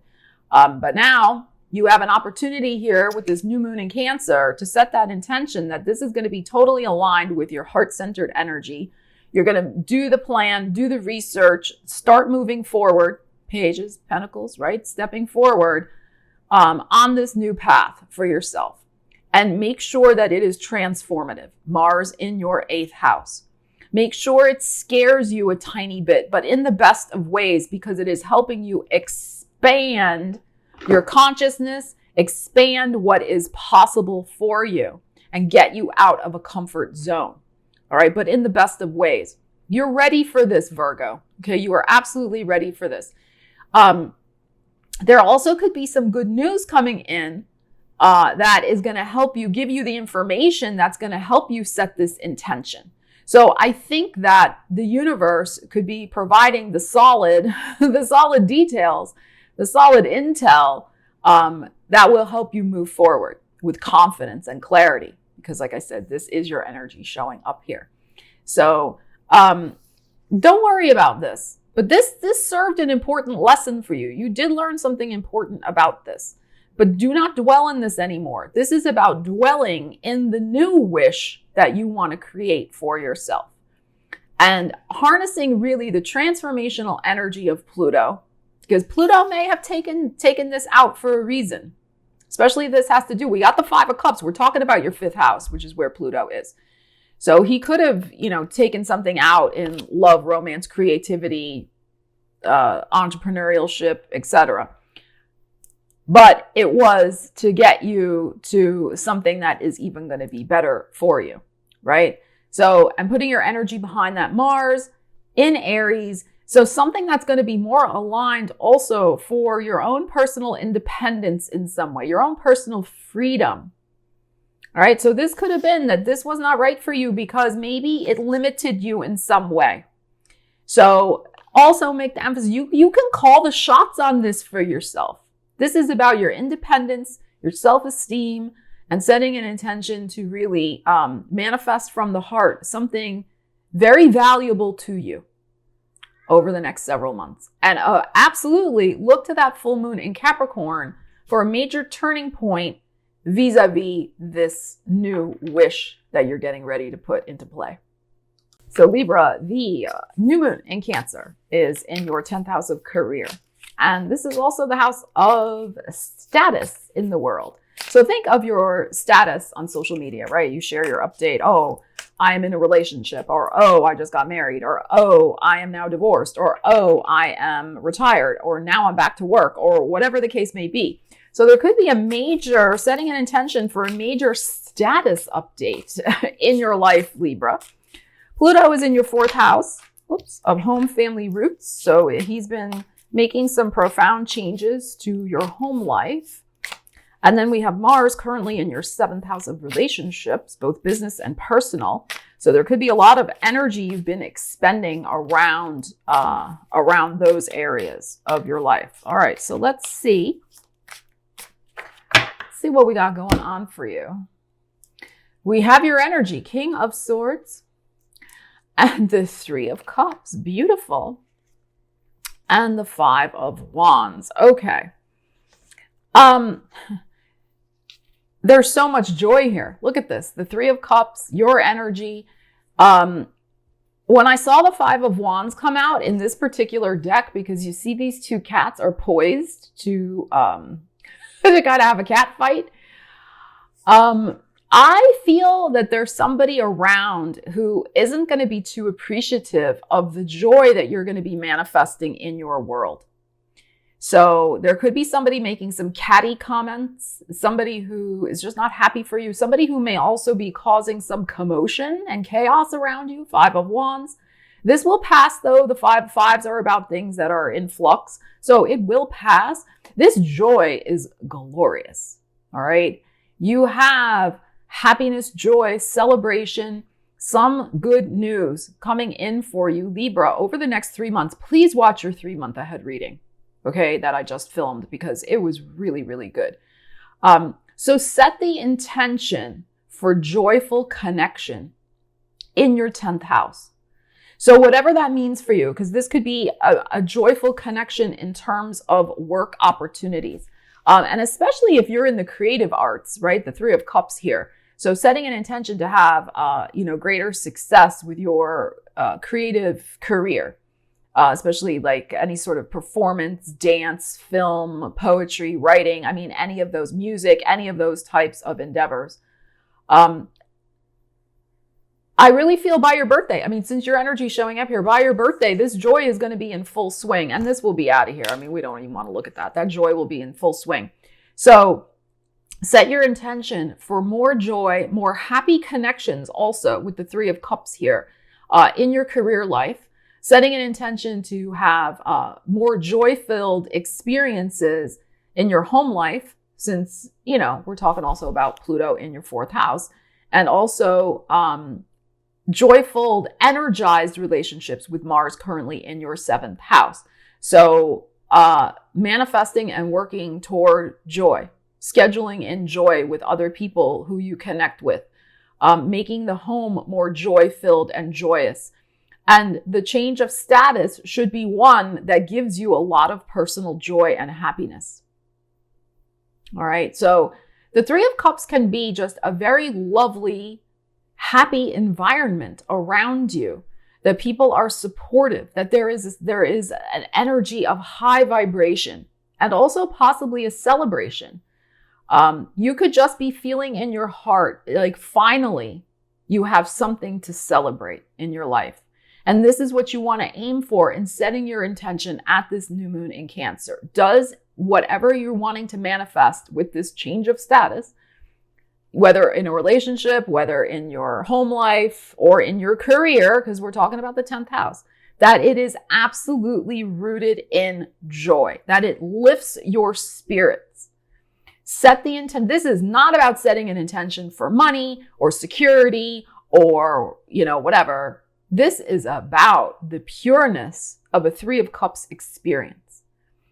Speaker 1: But now you have an opportunity here with this new moon in Cancer to set that intention that this is going to be totally aligned with your heart-centered energy. You're going to do the plan, do the research, start moving forward. Pages, Pentacles, right? Stepping forward on this new path for yourself. And make sure that it is transformative. Mars in your 8th house. Make sure it scares you a tiny bit, but in the best of ways, because it is helping you expand your consciousness, expand what is possible for you, and get you out of a comfort zone. All right, but in the best of ways. You're ready for this, Virgo. Okay, you are absolutely ready for this. There also could be some good news coming in that is going to help you, give you the information that's going to help you set this intention. So I think that the universe could be providing the solid details, the solid intel that will help you move forward with confidence and clarity. Because like I said, this is your energy showing up here. So don't worry about this. But this served an important lesson for you. You did learn something important about this. But do not dwell in this anymore. This is about dwelling in the new wish that you want to create for yourself. And harnessing really the transformational energy of Pluto. Because Pluto may have taken this out for a reason. Especially if this has to do, we got the 5 of Cups. We're talking about your 5th house, which is where Pluto is. So he could have, taken something out in love, romance, creativity, entrepreneurship, etc. But it was to get you to something that is even going to be better for you, right? So I'm putting your energy behind that Mars in Aries. So something that's going to be more aligned also for your own personal independence in some way, your own personal freedom. All right. So this could have been that this was not right for you because maybe it limited you in some way. So also make the emphasis, you can call the shots on this for yourself. This is about your independence, your self-esteem, and setting an intention to really manifest from the heart something very valuable to you over the next several months. And absolutely look to that full moon in Capricorn for a major turning point vis-a-vis this new wish that you're getting ready to put into play. So Libra, the new moon in Cancer is in your 10th house of career. And this is also the house of status in the world. So think of your status on social media, right? You share your update. Oh, I am in a relationship, or, oh, I just got married, or, oh, I am now divorced, or, oh, I am retired, or now I'm back to work, or whatever the case may be. So there could be a major, setting an intention for a major status update in your life, Libra. Pluto is in your 4th house, of home, family, roots. So he's been making some profound changes to your home life. And then we have Mars currently in your 7th house of relationships, both business and personal. So there could be a lot of energy you've been expending around those areas of your life. All right, so let's see what we got going on for you. We have your energy, King of Swords and the 3 of Cups. Beautiful. And the 5 of Wands. Okay. There's so much joy here. Look at this. The 3 of Cups, your energy. When I saw the 5 of Wands come out in this particular deck, because you see these 2 cats are poised to kind of have a cat fight. I feel that there's somebody around who isn't going to be too appreciative of the joy that you're going to be manifesting in your world. So there could be somebody making some catty comments, somebody who is just not happy for you, somebody who may also be causing some commotion and chaos around you. 5 of Wands. This will pass though. The 5 of Fives are about things that are in flux. So it will pass. This joy is glorious. All right. You have happiness, joy, celebration, some good news coming in for you, Libra, over the next 3 months. Please watch your 3-month ahead reading, okay, that I just filmed, because it was really, really good. So set the intention for joyful connection in your 10th house. So whatever that means for you, because this could be a joyful connection in terms of work opportunities. And especially if you're in the creative arts, right? The 3 of Cups here. So setting an intention to have, greater success with your creative career, especially like any sort of performance, dance, film, poetry, writing. I mean, any of those, music, any of those types of endeavors. I really feel by your birthday. I mean, since your energy is showing up here, by your birthday, this joy is going to be in full swing, and this will be out of here. I mean, we don't even want to look at that. That joy will be in full swing. So set your intention for more joy, more happy connections also with the 3 of Cups here in your career life. Setting an intention to have more joy-filled experiences in your home life, since, we're talking also about Pluto in your 4th house, and also joyful, energized relationships with Mars currently in your 7th house. So manifesting and working toward joy, scheduling in joy with other people who you connect with, making the home more joy-filled and joyous. And the change of status should be one that gives you a lot of personal joy and happiness. All right. So the 3 of Cups can be just a very lovely, happy environment around you, that people are supportive, that there is an energy of high vibration, and also possibly a celebration. You could just be feeling in your heart, like finally you have something to celebrate in your life. And this is what you want to aim for in setting your intention at this new moon in Cancer. Does whatever you're wanting to manifest with this change of status, whether in a relationship, whether in your home life or in your career, because we're talking about the 10th house, that it is absolutely rooted in joy, that it lifts your spirits. Set the intent. This is not about setting an intention for money or security or, whatever. This is about the pureness of a Three of Cups experience,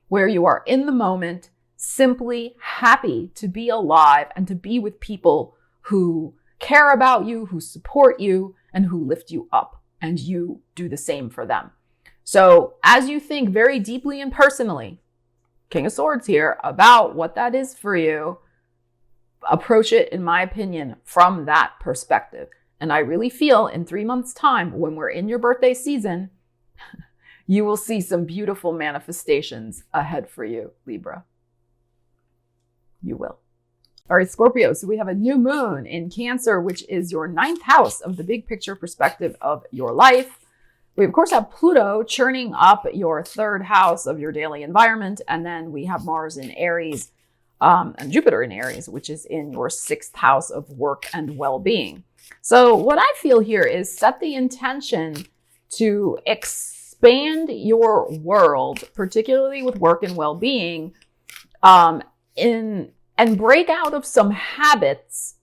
Speaker 1: where you are in the moment, simply happy to be alive and to be with people who care about you, who support you, and who lift you up, and you do the same for them. So as you think very deeply and personally, King of Swords here, about what that is for you, approach it, in my opinion, from that perspective. And I really feel in 3 months' time, when we're in your birthday season, you will see some beautiful manifestations ahead for you, Libra. You will. All right, Scorpio. So we have a new moon in Cancer, which is your 9th house of the big picture perspective of your life. We, of course, have Pluto churning up your 3rd house of your daily environment. And then we have Mars in Aries and Jupiter in Aries, which is in your 6th house of work and well-being. So what I feel here is set the intention to expand your world, particularly with work and well-being, and break out of some habits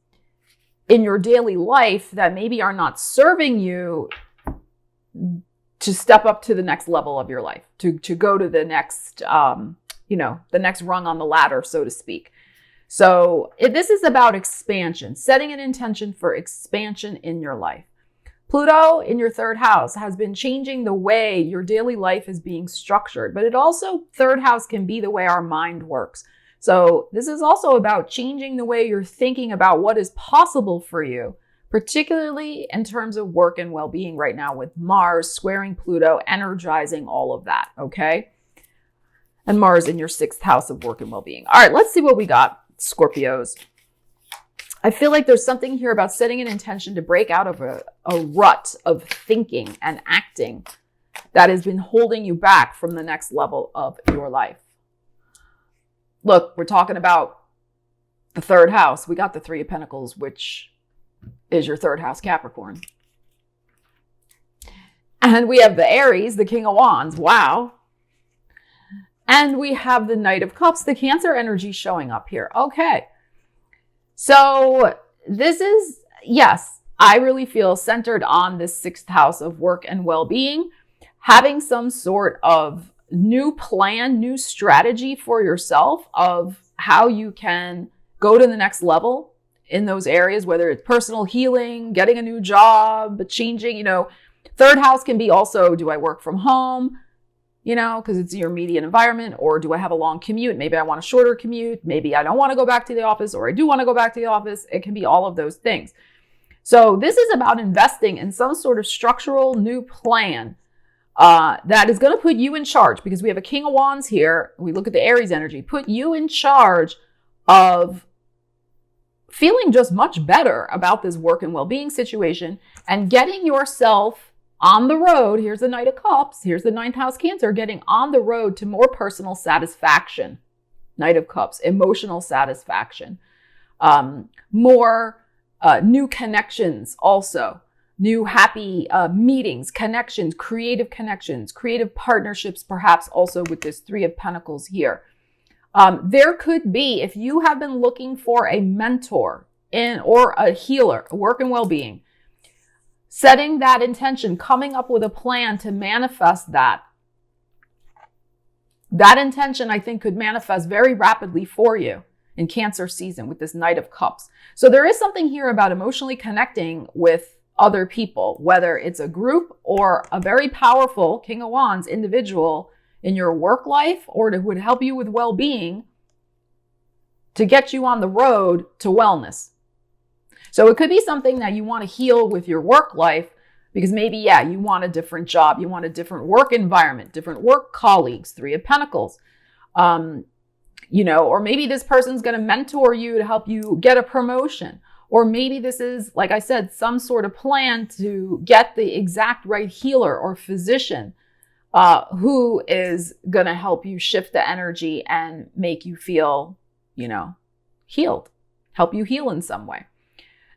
Speaker 1: in your daily life that maybe are not serving you, to step up to the next level of your life, to go to the next, the next rung on the ladder, so to speak. So this is about expansion, setting an intention for expansion in your life. Pluto in your 3rd house has been changing the way your daily life is being structured, but it also, 3rd house can be the way our mind works. So this is also about changing the way you're thinking about what is possible for you, particularly in terms of work and well-being right now, with Mars squaring Pluto, energizing all of that, okay? And Mars in your 6th house of work and well-being. All right, let's see what we got, Scorpios. I feel like there's something here about setting an intention to break out of a rut of thinking and acting that has been holding you back from the next level of your life. Look, we're talking about the 3rd house. We got the 3 of Pentacles, which is your 3rd house Capricorn. And we have the Aries, the King of Wands. Wow. And we have the Knight of Cups, the Cancer energy showing up here. Okay. So this is, yes, I really feel centered on this 6th house of work and well-being, having some sort of new plan, new strategy for yourself of how you can go to the next level in those areas, whether it's personal healing, getting a new job, changing, 3rd house can be also, do I work from home? Because it's your immediate environment, or do I have a long commute? Maybe I want a shorter commute. Maybe I don't want to go back to the office, or I do want to go back to the office. It can be all of those things. So this is about investing in some sort of structural new plan that is going to put you in charge, because we have a King of Wands here. We look at the Aries energy, put you in charge of feeling just much better about this work and well-being situation and getting yourself on the road. Here's the Knight of Cups. Here's the 9th house Cancer, getting on the road to more personal satisfaction. Knight of Cups, emotional satisfaction, more new connections also. New happy meetings, connections, creative partnerships, perhaps also with this 3 of Pentacles here. There could be, if you have been looking for a mentor or a healer, work and well-being, setting that intention, coming up with a plan to manifest that. That intention, I think, could manifest very rapidly for you in Cancer season with this Knight of Cups. So there is something here about emotionally connecting with other people, whether it's a group or a very powerful King of Wands individual in your work life, or that would help you with well-being to get you on the road to wellness. So it could be something that you want to heal with your work life, because maybe, you want a different job, you want a different work environment, different work colleagues, 3 of Pentacles, or maybe this person's going to mentor you to help you get a promotion. Or maybe this is, like I said, some sort of plan to get the exact right healer or physician who is going to help you shift the energy and make you feel, healed, help you heal in some way.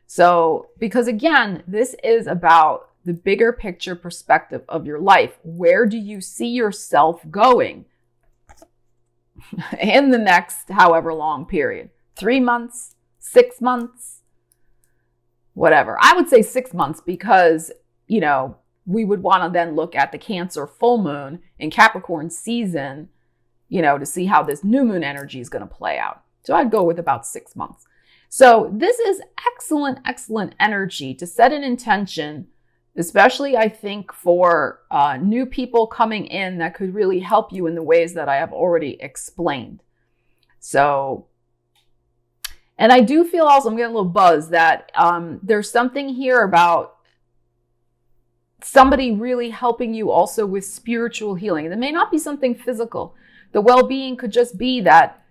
Speaker 1: So, because again, this is about the bigger picture perspective of your life. Where do you see yourself going in the next however long period? 3 months, 6 months, whatever. I would say 6 months because, we would want to then look at the Cancer full moon in Capricorn season, to see how this new moon energy is going to play out. So I'd go with about 6 months. So this is excellent, excellent energy to set an intention, especially I think for new people coming in that could really help you in the ways that I have already explained. So, and I do feel also, I'm getting a little buzz that there's something here about somebody really helping you also with spiritual healing. And it may not be something physical. The well-being could just be that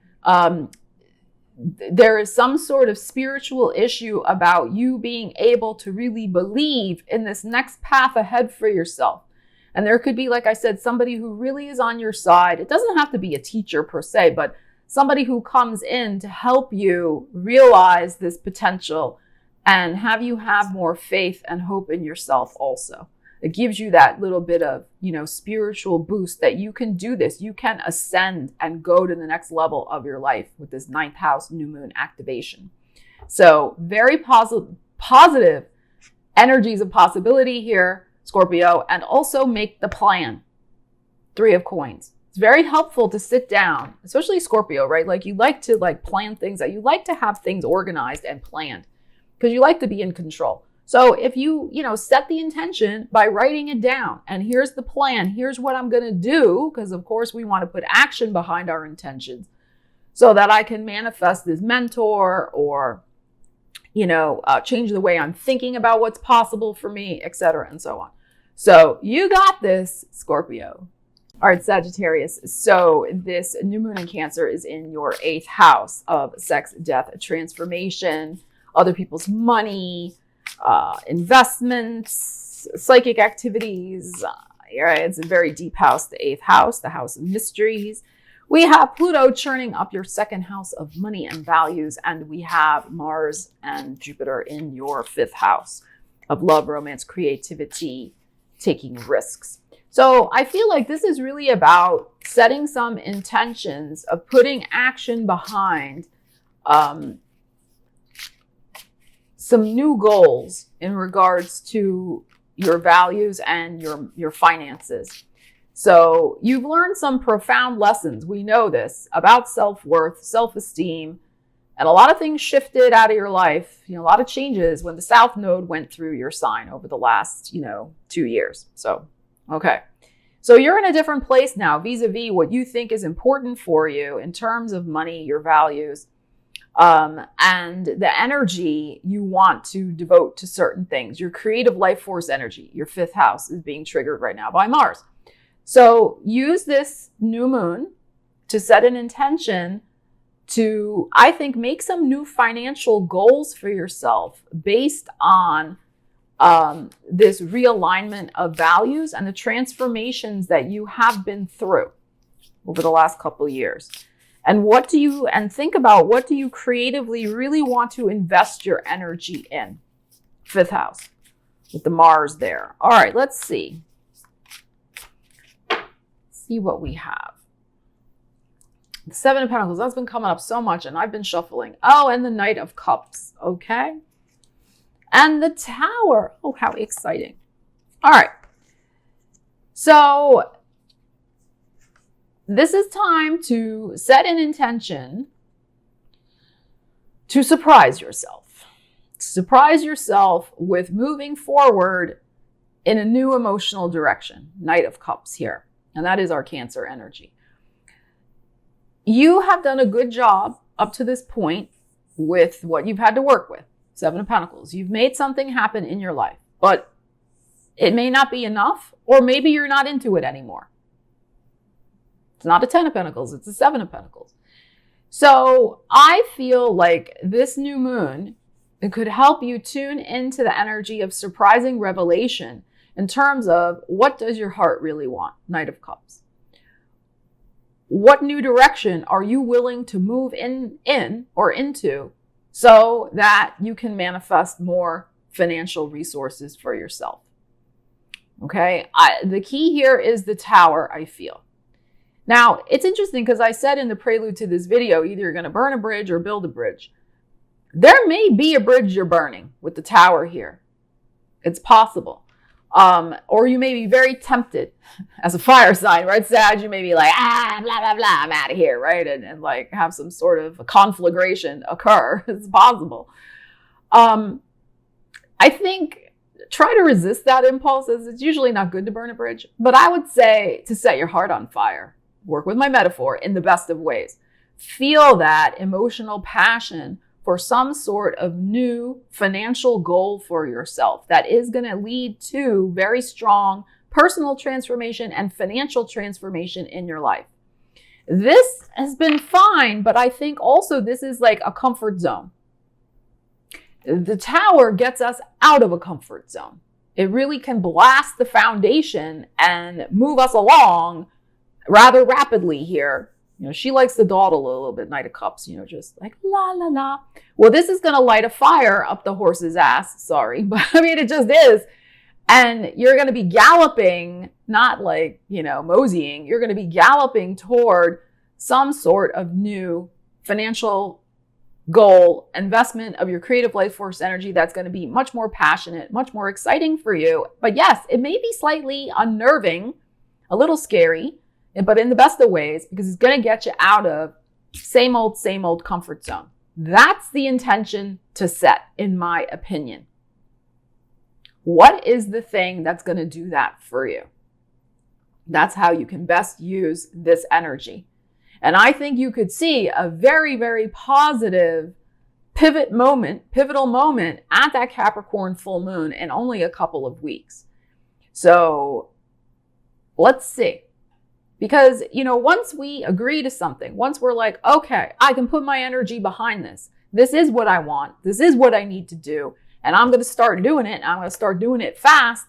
Speaker 1: there is some sort of spiritual issue about you being able to really believe in this next path ahead for yourself. And there could be, like I said, somebody who really is on your side. It doesn't have to be a teacher per se, but somebody who comes in to help you realize this potential and have you have more faith and hope in yourself also. It gives you that little bit of, spiritual boost that you can do this. You can ascend and go to the next level of your life with this 9th house new moon activation. So very positive energies of possibility here, Scorpio, and also make the plan. 3 of coins. It's very helpful to sit down, especially Scorpio, right? Like you like to plan things, that you like to have things organized and planned because you like to be in control. So if you, set the intention by writing it down, and here's the plan, here's what I'm going to do, because of course we want to put action behind our intentions so that I can manifest this mentor or, change the way I'm thinking about what's possible for me, etc. and so on. So you got this, Scorpio. All right, Sagittarius. So this new moon in Cancer is in your 8th house of sex, death, transformation, other people's money, investments, psychic activities. Right? It's a very deep house, the 8th house, the house of mysteries. We have Pluto churning up your 2nd house of money and values, and we have Mars and Jupiter in your 5th house of love, romance, creativity, taking risks. So I feel like this is really about setting some intentions of putting action behind some new goals in regards to your values and your finances. So you've learned some profound lessons. We know this about self-worth, self-esteem, and a lot of things shifted out of your life. A lot of changes when the South Node went through your sign over the last, 2 years. So, okay. So you're in a different place now vis-a-vis what you think is important for you in terms of money, your values, and the energy you want to devote to certain things. Your creative life force energy, your 5th house, is being triggered right now by Mars. So use this new moon to set an intention to, I think, make some new financial goals for yourself based on this realignment of values and the transformations that you have been through over the last couple of years. And think about what do you creatively really want to invest your energy in? 5th house with the Mars there. All right, let's see. See what we have. The 7 of Pentacles, that's been coming up so much and I've been shuffling. Oh, and the Knight of Cups, okay? And the Tower. Oh, how exciting. All right. So this is time to set an intention to surprise yourself. Surprise yourself with moving forward in a new emotional direction. Knight of Cups here. And that is our Cancer energy. You have done a good job up to this point with what you've had to work with. 7 of Pentacles. You've made something happen in your life, but it may not be enough, or maybe you're not into it anymore. It's not a 10 of Pentacles, it's a 7 of Pentacles. So I feel like this new moon It could help you tune into the energy of surprising revelation in terms of what does your heart really want? Knight of Cups. What new direction are you willing to move in or into so that you can manifest more financial resources for yourself? Okay, the key here is the Tower, I feel. Now, it's interesting because I said in the prelude to this video, either you're going to burn a bridge or build a bridge. There may be a bridge you're burning with the Tower here. It's possible. Or you may be very tempted as a fire sign, right? Sag, you may be like, blah, blah, blah, I'm out of here, right? And like have some sort of a conflagration occur. It's possible. I think try to resist that impulse. It's usually not good to burn a bridge, but I would say to set your heart on fire. Work with my metaphor in the best of ways. Feel that emotional passion for some sort of new financial goal for yourself that is going to lead to very strong personal transformation and financial transformation in your life. This has been fine, but I think also this is like a comfort zone. The Tower gets us out of a comfort zone. It really can blast the foundation and move us along rather rapidly here. You know, she likes to dawdle a little bit, Knight of Cups, you know, just like la, la, la. Well, this is going to light a fire up the horse's ass. Sorry, but I mean, it just is. And you're going to be galloping, not like, you know, moseying. You're going to be galloping toward some sort of new financial goal, investment of your creative life force energy that's going to be much more passionate, much more exciting for you. But yes, it may be slightly unnerving, a little scary, but in the best of ways, because it's going to get you out of same old comfort zone. That's the intention to set, in my opinion. What is the thing that's going to do that for you? That's how you can best use this energy. And I think you could see a very, very positive pivotal moment at that Capricorn full moon in only a couple of weeks. So let's see. Because, you know, once we agree to something, once we're like, okay, I can put my energy behind this. This is what I want. This is what I need to do. And I'm going to start doing it. And I'm going to start doing it fast.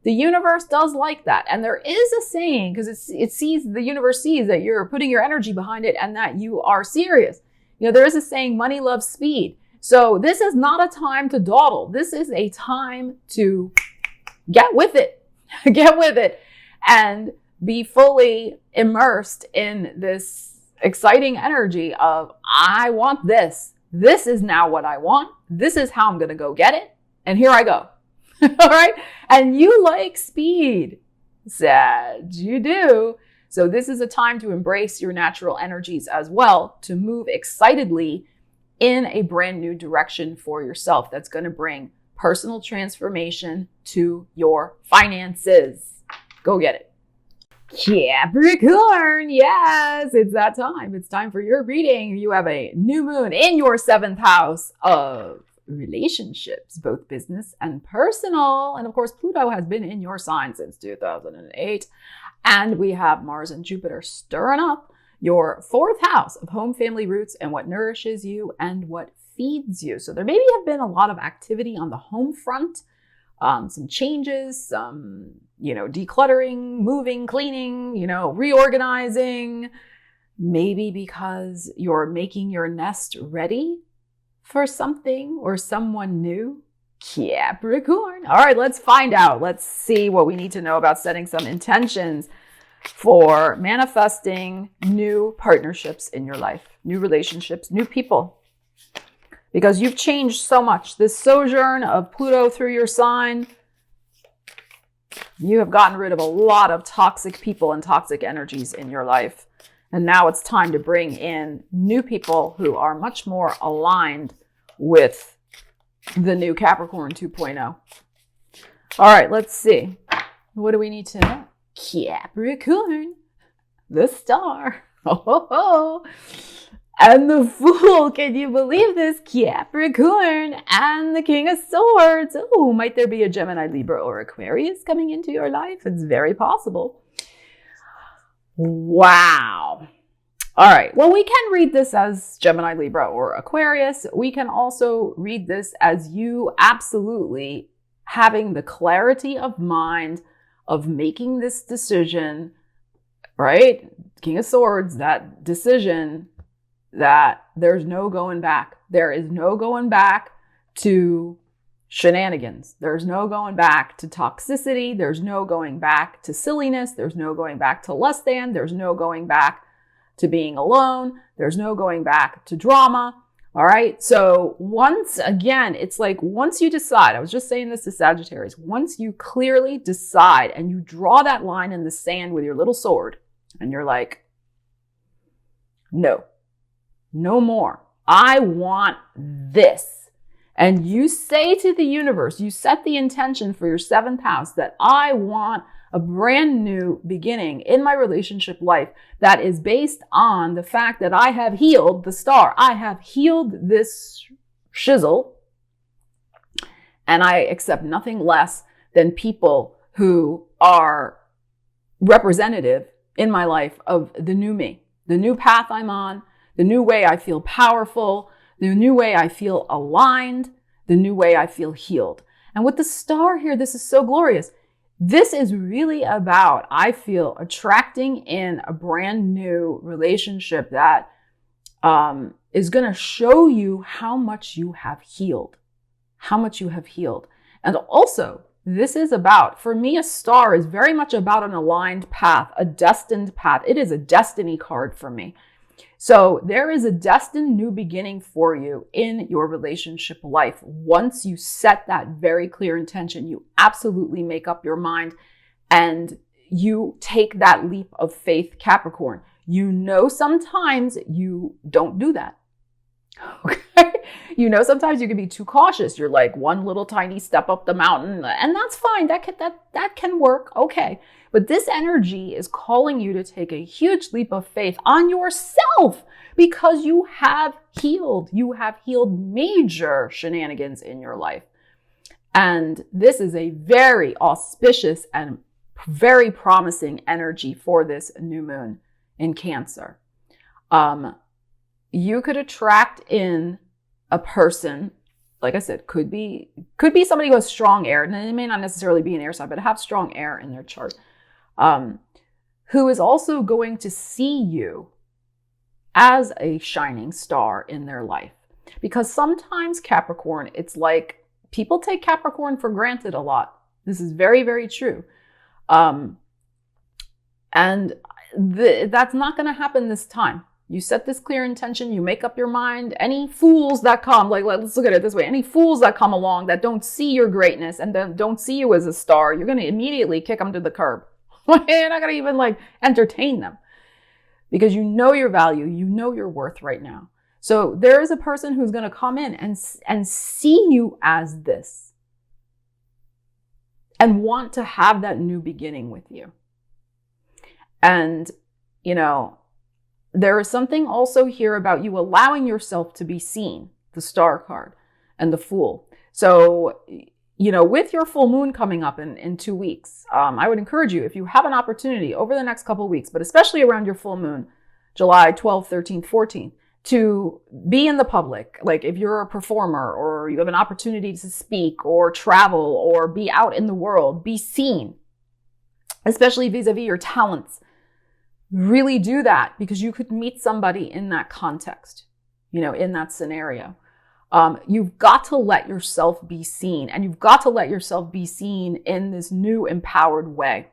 Speaker 1: The universe does like that. And there is a saying, because the universe sees that you're putting your energy behind it and that you are serious. You know, there is a saying, money loves speed. So this is not a time to dawdle. This is a time to get with it. Get with it. And be fully immersed in this exciting energy of, I want this. This is now what I want. This is how I'm going to go get it. And here I go. All right. And you like speed, Sag. You do. So this is a time to embrace your natural energies as well, to move excitedly in a brand new direction for yourself that's going to bring personal transformation to your finances. Go get it. Capricorn, yes, it's that time. It's time for your reading. You have a new moon in your 7th house of relationships, both business and personal. And of course, Pluto has been in your sign since 2008. And we have Mars and Jupiter stirring up your 4th house of home, family, roots, and what nourishes you and what feeds you. So there maybe have been a lot of activity on the home front. Some changes, some, decluttering, moving, cleaning, reorganizing, maybe because you're making your nest ready for something or someone new. Capricorn. All right, let's find out. Let's see what we need to know about setting some intentions for manifesting new partnerships in your life, new relationships, new people. Because you've changed so much. This sojourn of Pluto through your sign, you have gotten rid of a lot of toxic people and toxic energies in your life. And now it's time to bring in new people who are much more aligned with the new Capricorn 2.0. All right, let's see. What do we need to know? Capricorn, the star. Oh. And the Fool, can you believe this? Capricorn and the King of Swords. Oh, might there be a Gemini, Libra, or Aquarius coming into your life? It's very possible. Wow. All right. Well, we can read this as Gemini, Libra, or Aquarius. We can also read this as you absolutely having the clarity of mind of making this decision, right? King of Swords, that decision that there's no going back. There is no going back to shenanigans. There's no going back to toxicity. There's no going back to silliness. There's no going back to less than. There's no going back to being alone. There's no going back to drama. All right. So once again, it's like once you decide, I was just saying this to Sagittarius, once you clearly decide and you draw that line in the sand with your little sword and you're like, no, no more. I want this. And you say to the universe, you set the intention for your 7th house that I want a brand new beginning in my relationship life that is based on the fact that I have healed the star. I have healed this shizzle, and I accept nothing less than people who are representative in my life of the new me, the new path I'm on, the new way I feel powerful, the new way I feel aligned, the new way I feel healed. And with the star here, this is so glorious. This is really about, I feel, attracting in a brand new relationship that is going to show you how much you have healed, how much you have healed. And also, this is about, for me, a star is very much about an aligned path, a destined path. It is a destiny card for me. So there is a destined new beginning for you in your relationship life. Once you set that very clear intention, you absolutely make up your mind and you take that leap of faith, Capricorn. You know, sometimes you don't do that. Okay. You know, sometimes you can be too cautious. You're like one little tiny step up the mountain, and that's fine. That can work. Okay. But this energy is calling you to take a huge leap of faith on yourself because you have healed. You have healed major shenanigans in your life. And this is a very auspicious and very promising energy for this new moon in Cancer. You could attract in a person, like I said, could be somebody who has strong air, and it may not necessarily be an air sign, but have strong air in their chart, who is also going to see you as a shining star in their life. Because sometimes Capricorn, it's like people take Capricorn for granted a lot. This is very, very true. And that's not going to happen this time. You set this clear intention, you make up your mind. Any fools that come, like, let's look at it this way. Any fools that come along that don't see your greatness and then don't see you as a star, you're going to immediately kick them to the curb. You're not going to even entertain them because you know your value, you know your worth right now. So there is a person who's going to come in and see you as this and want to have that new beginning with you. And, you know, there is something also here about you allowing yourself to be seen, the Star card and the Fool. So, you know, with your full moon coming up in 2 weeks, I would encourage you, if you have an opportunity over the next couple of weeks, but especially around your full moon, July 12th, 13th, 14th, to be in the public. Like if you're a performer or you have an opportunity to speak or travel or be out in the world, be seen, especially vis-a-vis your talents. Really do that because you could meet somebody in that context, you know, in that scenario. You've got to let yourself be seen, and you've got to let yourself be seen in this new empowered way.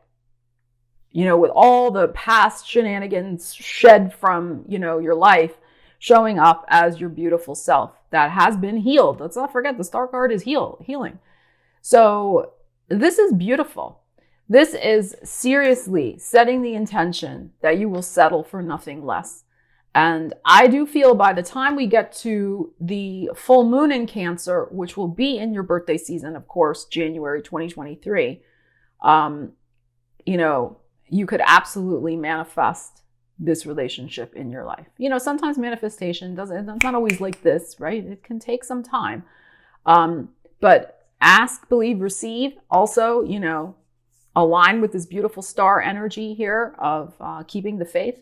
Speaker 1: You know, with all the past shenanigans shed from, you know, your life, showing up as your beautiful self that has been healed. Let's not forget the Star card is healing. So this is beautiful. This is seriously setting the intention that you will settle for nothing less. And I do feel by the time we get to the full moon in Cancer, which will be in your birthday season, of course, January 2023, you know, you could absolutely manifest this relationship in your life. You know, sometimes manifestation it's not always like this, right? It can take some time. But ask, believe, receive. Also, you know, align with this beautiful star energy here of keeping the faith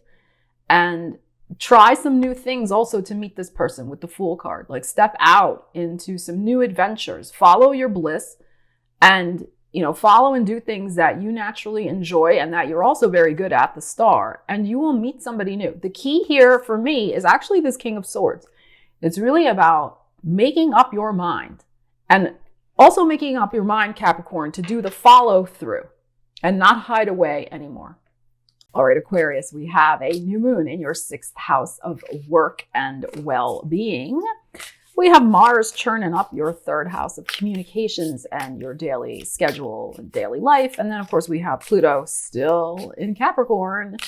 Speaker 1: and try some new things also to meet this person with the Fool card. Like step out into some new adventures, follow your bliss, and follow and do things that you naturally enjoy and that you're also very good at, the Star, and you will meet somebody new. The key here for me is actually this King of Swords. It's really about making up your mind, and also making up your mind, Capricorn, to do the follow through and not hide away anymore. All right, Aquarius, we have a new moon in your 6th house of work and well-being. We have Mars churning up your 3rd house of communications and your daily schedule and daily life. And then, of course, we have Pluto still in Capricorn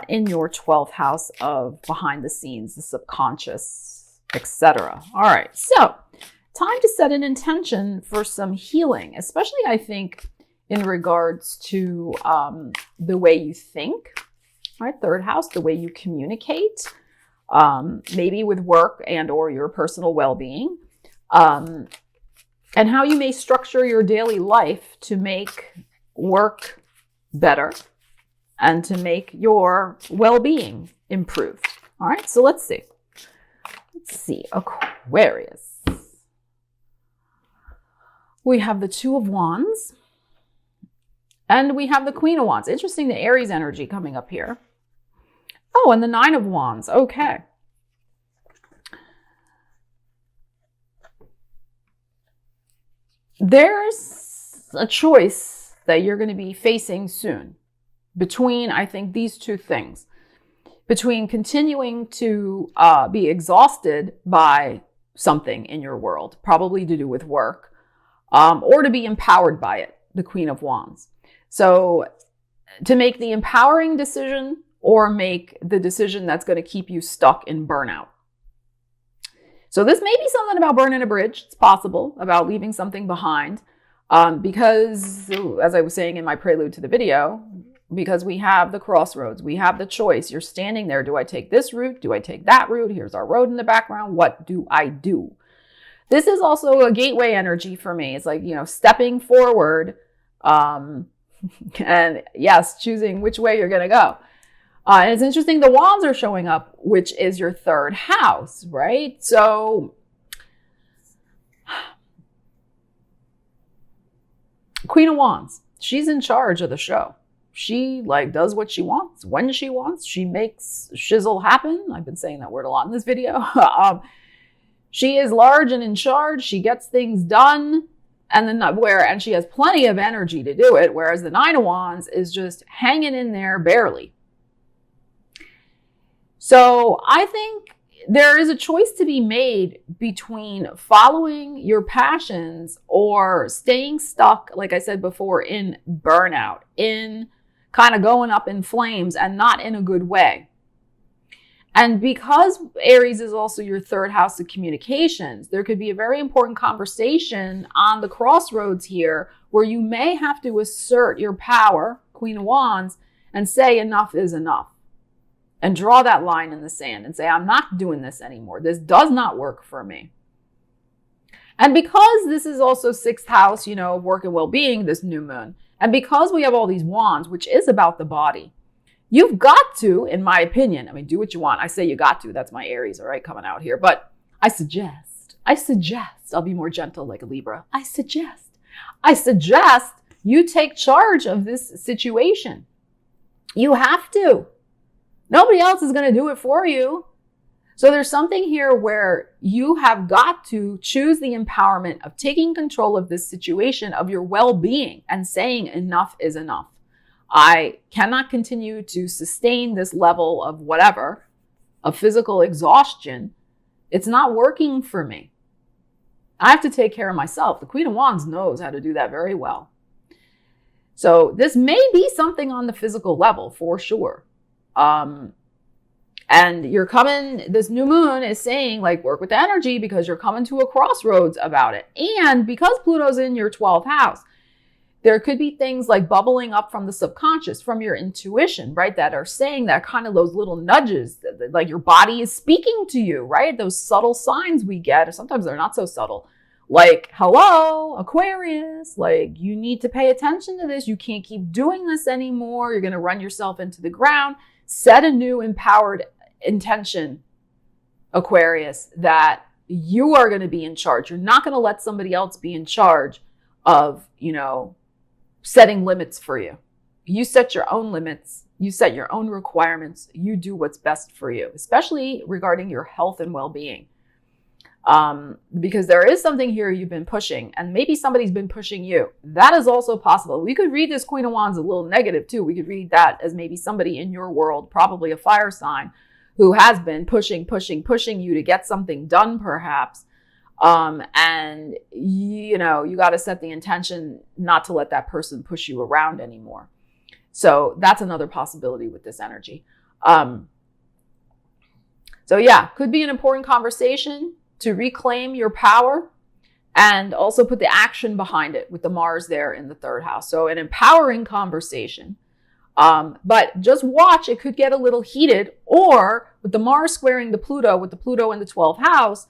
Speaker 1: in your 12th house of behind the scenes, the subconscious, etc. All right, so time to set an intention for some healing, especially, I think, in regards to the way you think, right? 3rd house, the way you communicate, maybe with work and or your personal well-being, and how you may structure your daily life to make work better and to make your well-being improve. All right, so let's see. Let's see, Aquarius. We have the 2 of Wands. And we have the Queen of Wands. Interesting, the Aries energy coming up here. Oh, and the 9 of Wands. Okay. There's a choice that you're going to be facing soon between, I think, these 2 things. Between continuing to be exhausted by something in your world, probably to do with work, or to be empowered by it, the Queen of Wands. So to make the empowering decision or make the decision that's going to keep you stuck in burnout. So this may be something about burning a bridge. It's possible, about leaving something behind. Because, as I was saying in my prelude to the video, because we have the crossroads, we have the choice. You're standing there. Do I take this route? Do I take that route? Here's our road in the background. What do I do? This is also a gateway energy for me. It's like, stepping forward, and yes, choosing which way you're going to go. And it's interesting, the Wands are showing up, which is your 3rd house, right? So Queen of Wands, she's in charge of the show. She does what she wants, when she wants. She makes shizzle happen. I've been saying that word a lot in this video. She is large and in charge. She gets things done. And she has plenty of energy to do it, whereas the 9 of Wands is just hanging in there barely. So I think there is a choice to be made between following your passions or staying stuck, like I said before, in burnout, in kind of going up in flames and not in a good way. And because Aries is also your 3rd house of communications, there could be a very important conversation on the crossroads here where you may have to assert your power, Queen of Wands, and say enough is enough. And draw that line in the sand and say, I'm not doing this anymore. This does not work for me. And because this is also 6th house, work and well-being, this new moon, and because we have all these wands, which is about the body, you've got to, in my opinion, do what you want. I say you got to. That's my Aries, all right, coming out here. But I suggest, I'll be more gentle like a Libra. I suggest you take charge of this situation. You have to. Nobody else is going to do it for you. So there's something here where you have got to choose the empowerment of taking control of this situation, of your well-being, and saying enough is enough. I cannot continue to sustain this level of whatever, of physical exhaustion. It's not working for me. I have to take care of myself. The Queen of Wands knows how to do that very well. So this may be something on the physical level for sure. And you're coming, this new moon is saying work with the energy because you're coming to a crossroads about it. And because Pluto's in your 12th house, there could be things bubbling up from the subconscious, from your intuition, right? That are saying that kind of those little nudges, like your body is speaking to you, right? Those subtle signs we get, or sometimes they're not so subtle. Hello, Aquarius, you need to pay attention to this. You can't keep doing this anymore. You're going to run yourself into the ground. Set a new empowered intention, Aquarius, that you are going to be in charge. You're not going to let somebody else be in charge of, setting limits for you. You set your own limits. You set your own requirements. You do what's best for you, especially regarding your health and well-being. Because there is something here you've been pushing, and maybe somebody's been pushing you. That is also possible. We could read this Queen of Wands a little negative too. We could read that as maybe somebody in your world, probably a fire sign, who has been pushing you to get something done, perhaps. And you got to set the intention not to let that person push you around anymore. So that's another possibility with this energy. So yeah, could be an important conversation to reclaim your power and also put the action behind it with the Mars there in the third house. So an empowering conversation. But just watch, it could get a little heated, or with the Mars squaring the Pluto, with the Pluto in the 12th house,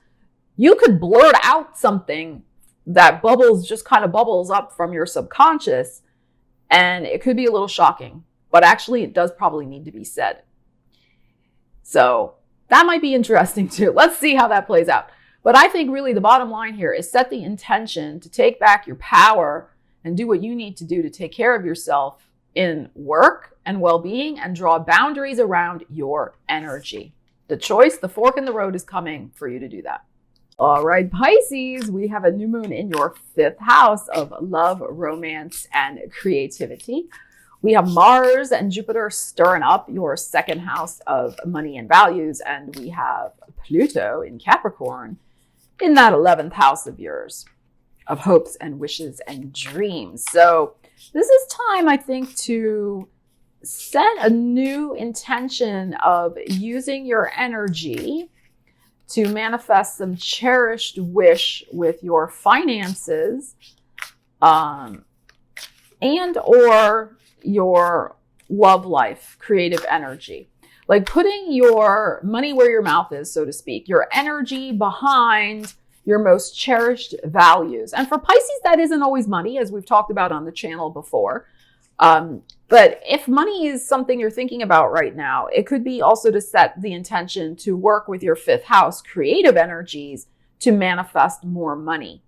Speaker 1: you could blurt out something that just kind of bubbles up from your subconscious, and it could be a little shocking, but actually it does probably need to be said. So that might be interesting too. Let's see how that plays out. But I think really the bottom line here is set the intention to take back your power and do what you need to do to take care of yourself in work and well-being, and draw boundaries around your energy. The choice, the fork in the road, is coming for you to do that. All right, Pisces, we have a new moon in your 5th house of love, romance, and creativity. We have Mars and Jupiter stirring up your 2nd house of money and values. And we have Pluto in Capricorn in that 11th house of yours, of hopes and wishes and dreams. So this is time, I think, to set a new intention of using your energy to manifest some cherished wish with your finances, and or your love life, creative energy. Like putting your money where your mouth is, so to speak, your energy behind your most cherished values. And for Pisces, that isn't always money, as we've talked about on the channel before. But if money is something you're thinking about right now, it could be also to set the intention to work with your 5th house creative energies to manifest more money.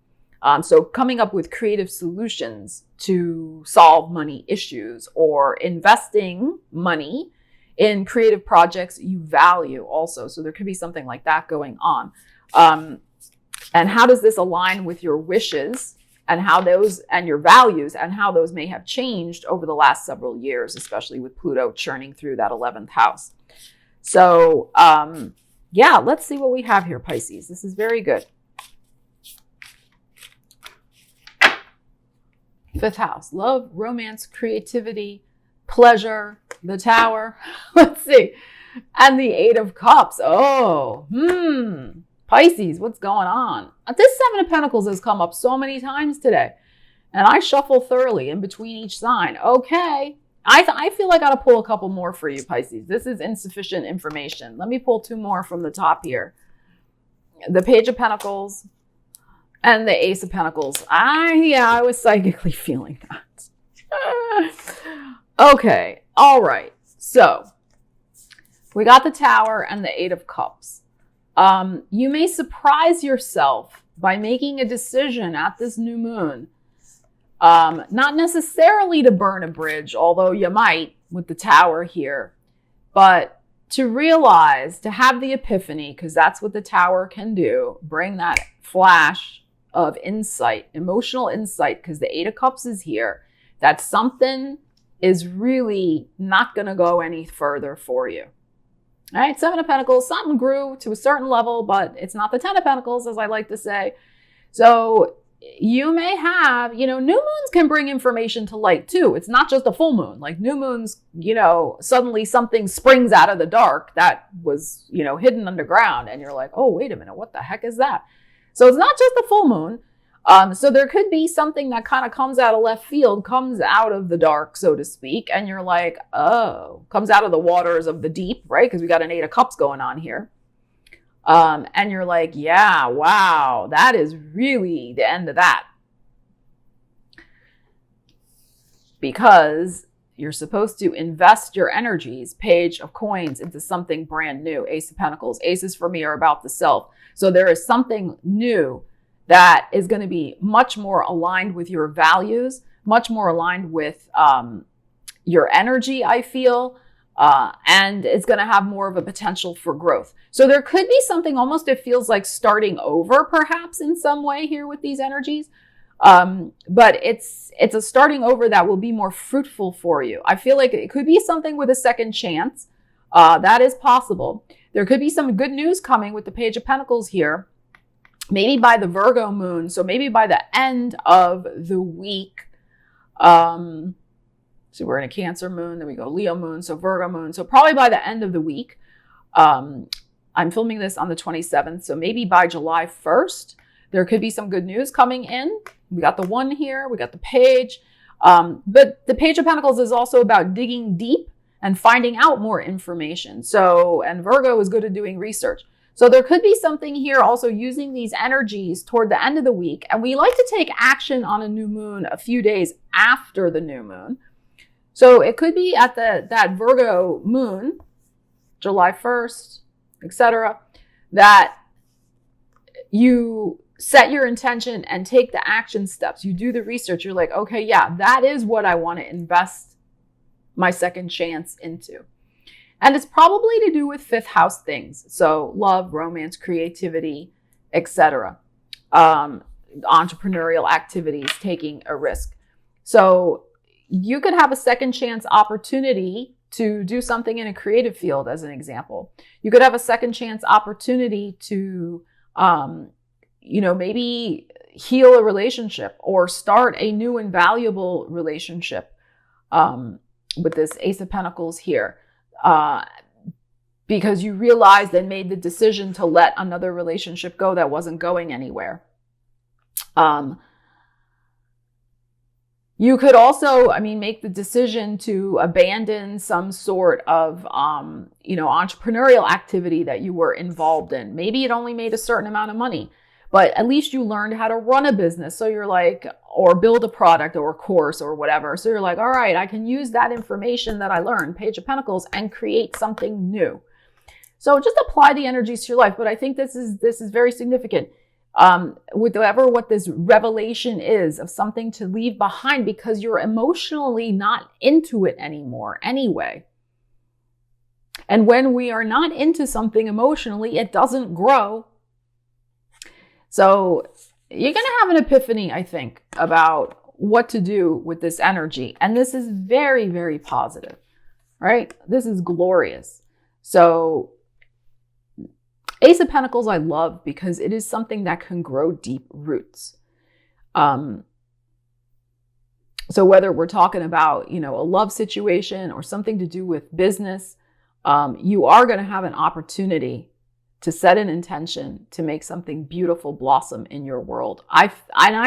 Speaker 1: So coming up with creative solutions to solve money issues, or investing money in creative projects you value also. So there could be something like that going on. And how does this align with your wishes and how those, and your values, and how those may have changed over the last several years, especially with Pluto churning through that 11th house. So, yeah, let's see what we have here, Pisces. This is very good. 5th house, love, romance, creativity, pleasure, the Tower. Let's see. And the 8 of Cups. Oh, Pisces, what's going on? This 7 of Pentacles has come up so many times today, and I shuffle thoroughly in between each sign. Okay. I feel I got to pull a couple more for you, Pisces. This is insufficient information. Let me pull 2 more from the top here. The Page of Pentacles and the Ace of Pentacles. I was psychically feeling that. Okay. All right. So we got the Tower and the 8 of Cups. You may surprise yourself by making a decision at this new moon. Not necessarily to burn a bridge, although you might with the Tower here, but to realize, to have the epiphany, because that's what the Tower can do, bring that flash of insight, emotional insight, because the 8 of Cups is here, that something is really not going to go any further for you. All right, 7 of Pentacles, something grew to a certain level, but it's not the 10 of Pentacles, as I like to say. So you may have, new moons can bring information to light too. It's not just a full moon. Like new moons, suddenly something springs out of the dark that was, hidden underground. And you're like, oh, wait a minute, what the heck is that? So it's not just a full moon. So there could be something that kind of comes out of left field, comes out of the dark, so to speak. And you're like, oh, comes out of the waters of the deep, right? Because we got an 8 of Cups going on here. And you're like, yeah, wow, that is really the end of that. Because, You're supposed to invest your energies, Page of Coins, into something brand new. Ace of Pentacles. Aces for me are about the self. So there is something new that is going to be much more aligned with your values, much more aligned with your energy, I feel, and it's going to have more of a potential for growth. So there could be something almost, it feels like starting over perhaps in some way here with these energies. But it's a starting over that will be more fruitful for you. I feel like it could be something with a second chance. That is possible. There could be some good news coming with the Page of Pentacles here. Maybe by the Virgo moon. So maybe by the end of the week. So we're in a Cancer moon, then we go Leo moon, so Virgo moon. So probably by the end of the week. I'm filming this on the 27th. So maybe by July 1st, there could be some good news coming in. We got the one here, we got the Page. But the Page of Pentacles is also about digging deep and finding out more information. So, and Virgo is good at doing research. So there could be something here also using these energies toward the end of the week. And we like to take action on a new moon a few days after the new moon. So it could be at that Virgo moon, July 1st, etc., that you set your intention and take the action steps. You do the research. You're like, okay, yeah, that is what I want to invest my second chance into. And it's probably to do with fifth house things. So love, romance, creativity, etc. Entrepreneurial activities, taking a risk. So you could have a second chance opportunity to do something in a creative field, as an example. You could have a second chance opportunity to, maybe heal a relationship or start a new and valuable relationship with this Ace of Pentacles here. Because you realized and made the decision to let another relationship go that wasn't going anywhere. You could also, make the decision to abandon some sort of, entrepreneurial activity that you were involved in. Maybe it only made a certain amount of money, but at least you learned how to run a business. So you're like, or build a product or a course or whatever. So you're like, all right, I can use that information that I learned, Page of Pentacles, and create something new. So just apply the energies to your life. But I think this is very significant. What this revelation is of something to leave behind because you're emotionally not into it anymore anyway. And when we are not into something emotionally, it doesn't grow. So you're going to have an epiphany, I think, about what to do with this energy. And this is very, very positive, right? This is glorious. So Ace of Pentacles I love because it is something that can grow deep roots. So whether we're talking about, a love situation or something to do with business, you are going to have an opportunity to set an intention to make something beautiful blossom in your world. I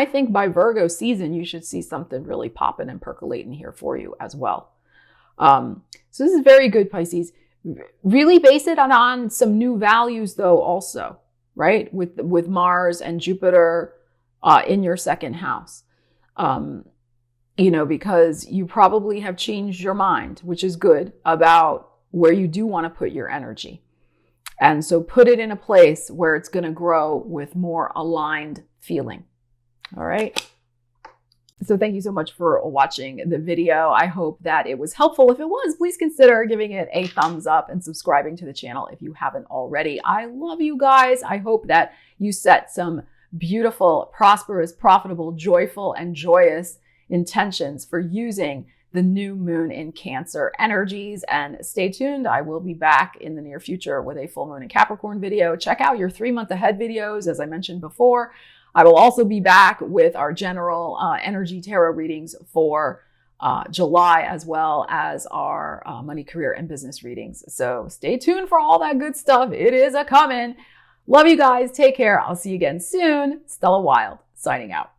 Speaker 1: think by Virgo season, you should see something really popping and percolating here for you as well. So this is very good, Pisces. Really base it on some new values though also, right? With Mars and Jupiter in your second house. Because you probably have changed your mind, which is good, about where you do want to put your energy. And so put it in a place where it's going to grow with more aligned feeling. All right. So thank you so much for watching the video. I hope that it was helpful. If it was, please consider giving it a thumbs up and subscribing to the channel if you haven't already. I love you guys. I hope that you set some beautiful, prosperous, profitable, joyful, and joyous intentions for using the new moon in Cancer energies. And stay tuned. I will be back in the near future with a full moon in Capricorn video. Check out your 3-month ahead videos, as I mentioned before. I will also be back with our general energy tarot readings for July, as well as our money, career, and business readings. So stay tuned for all that good stuff. It is a coming. Love you guys. Take care. I'll see you again soon. Stella Wilde signing out.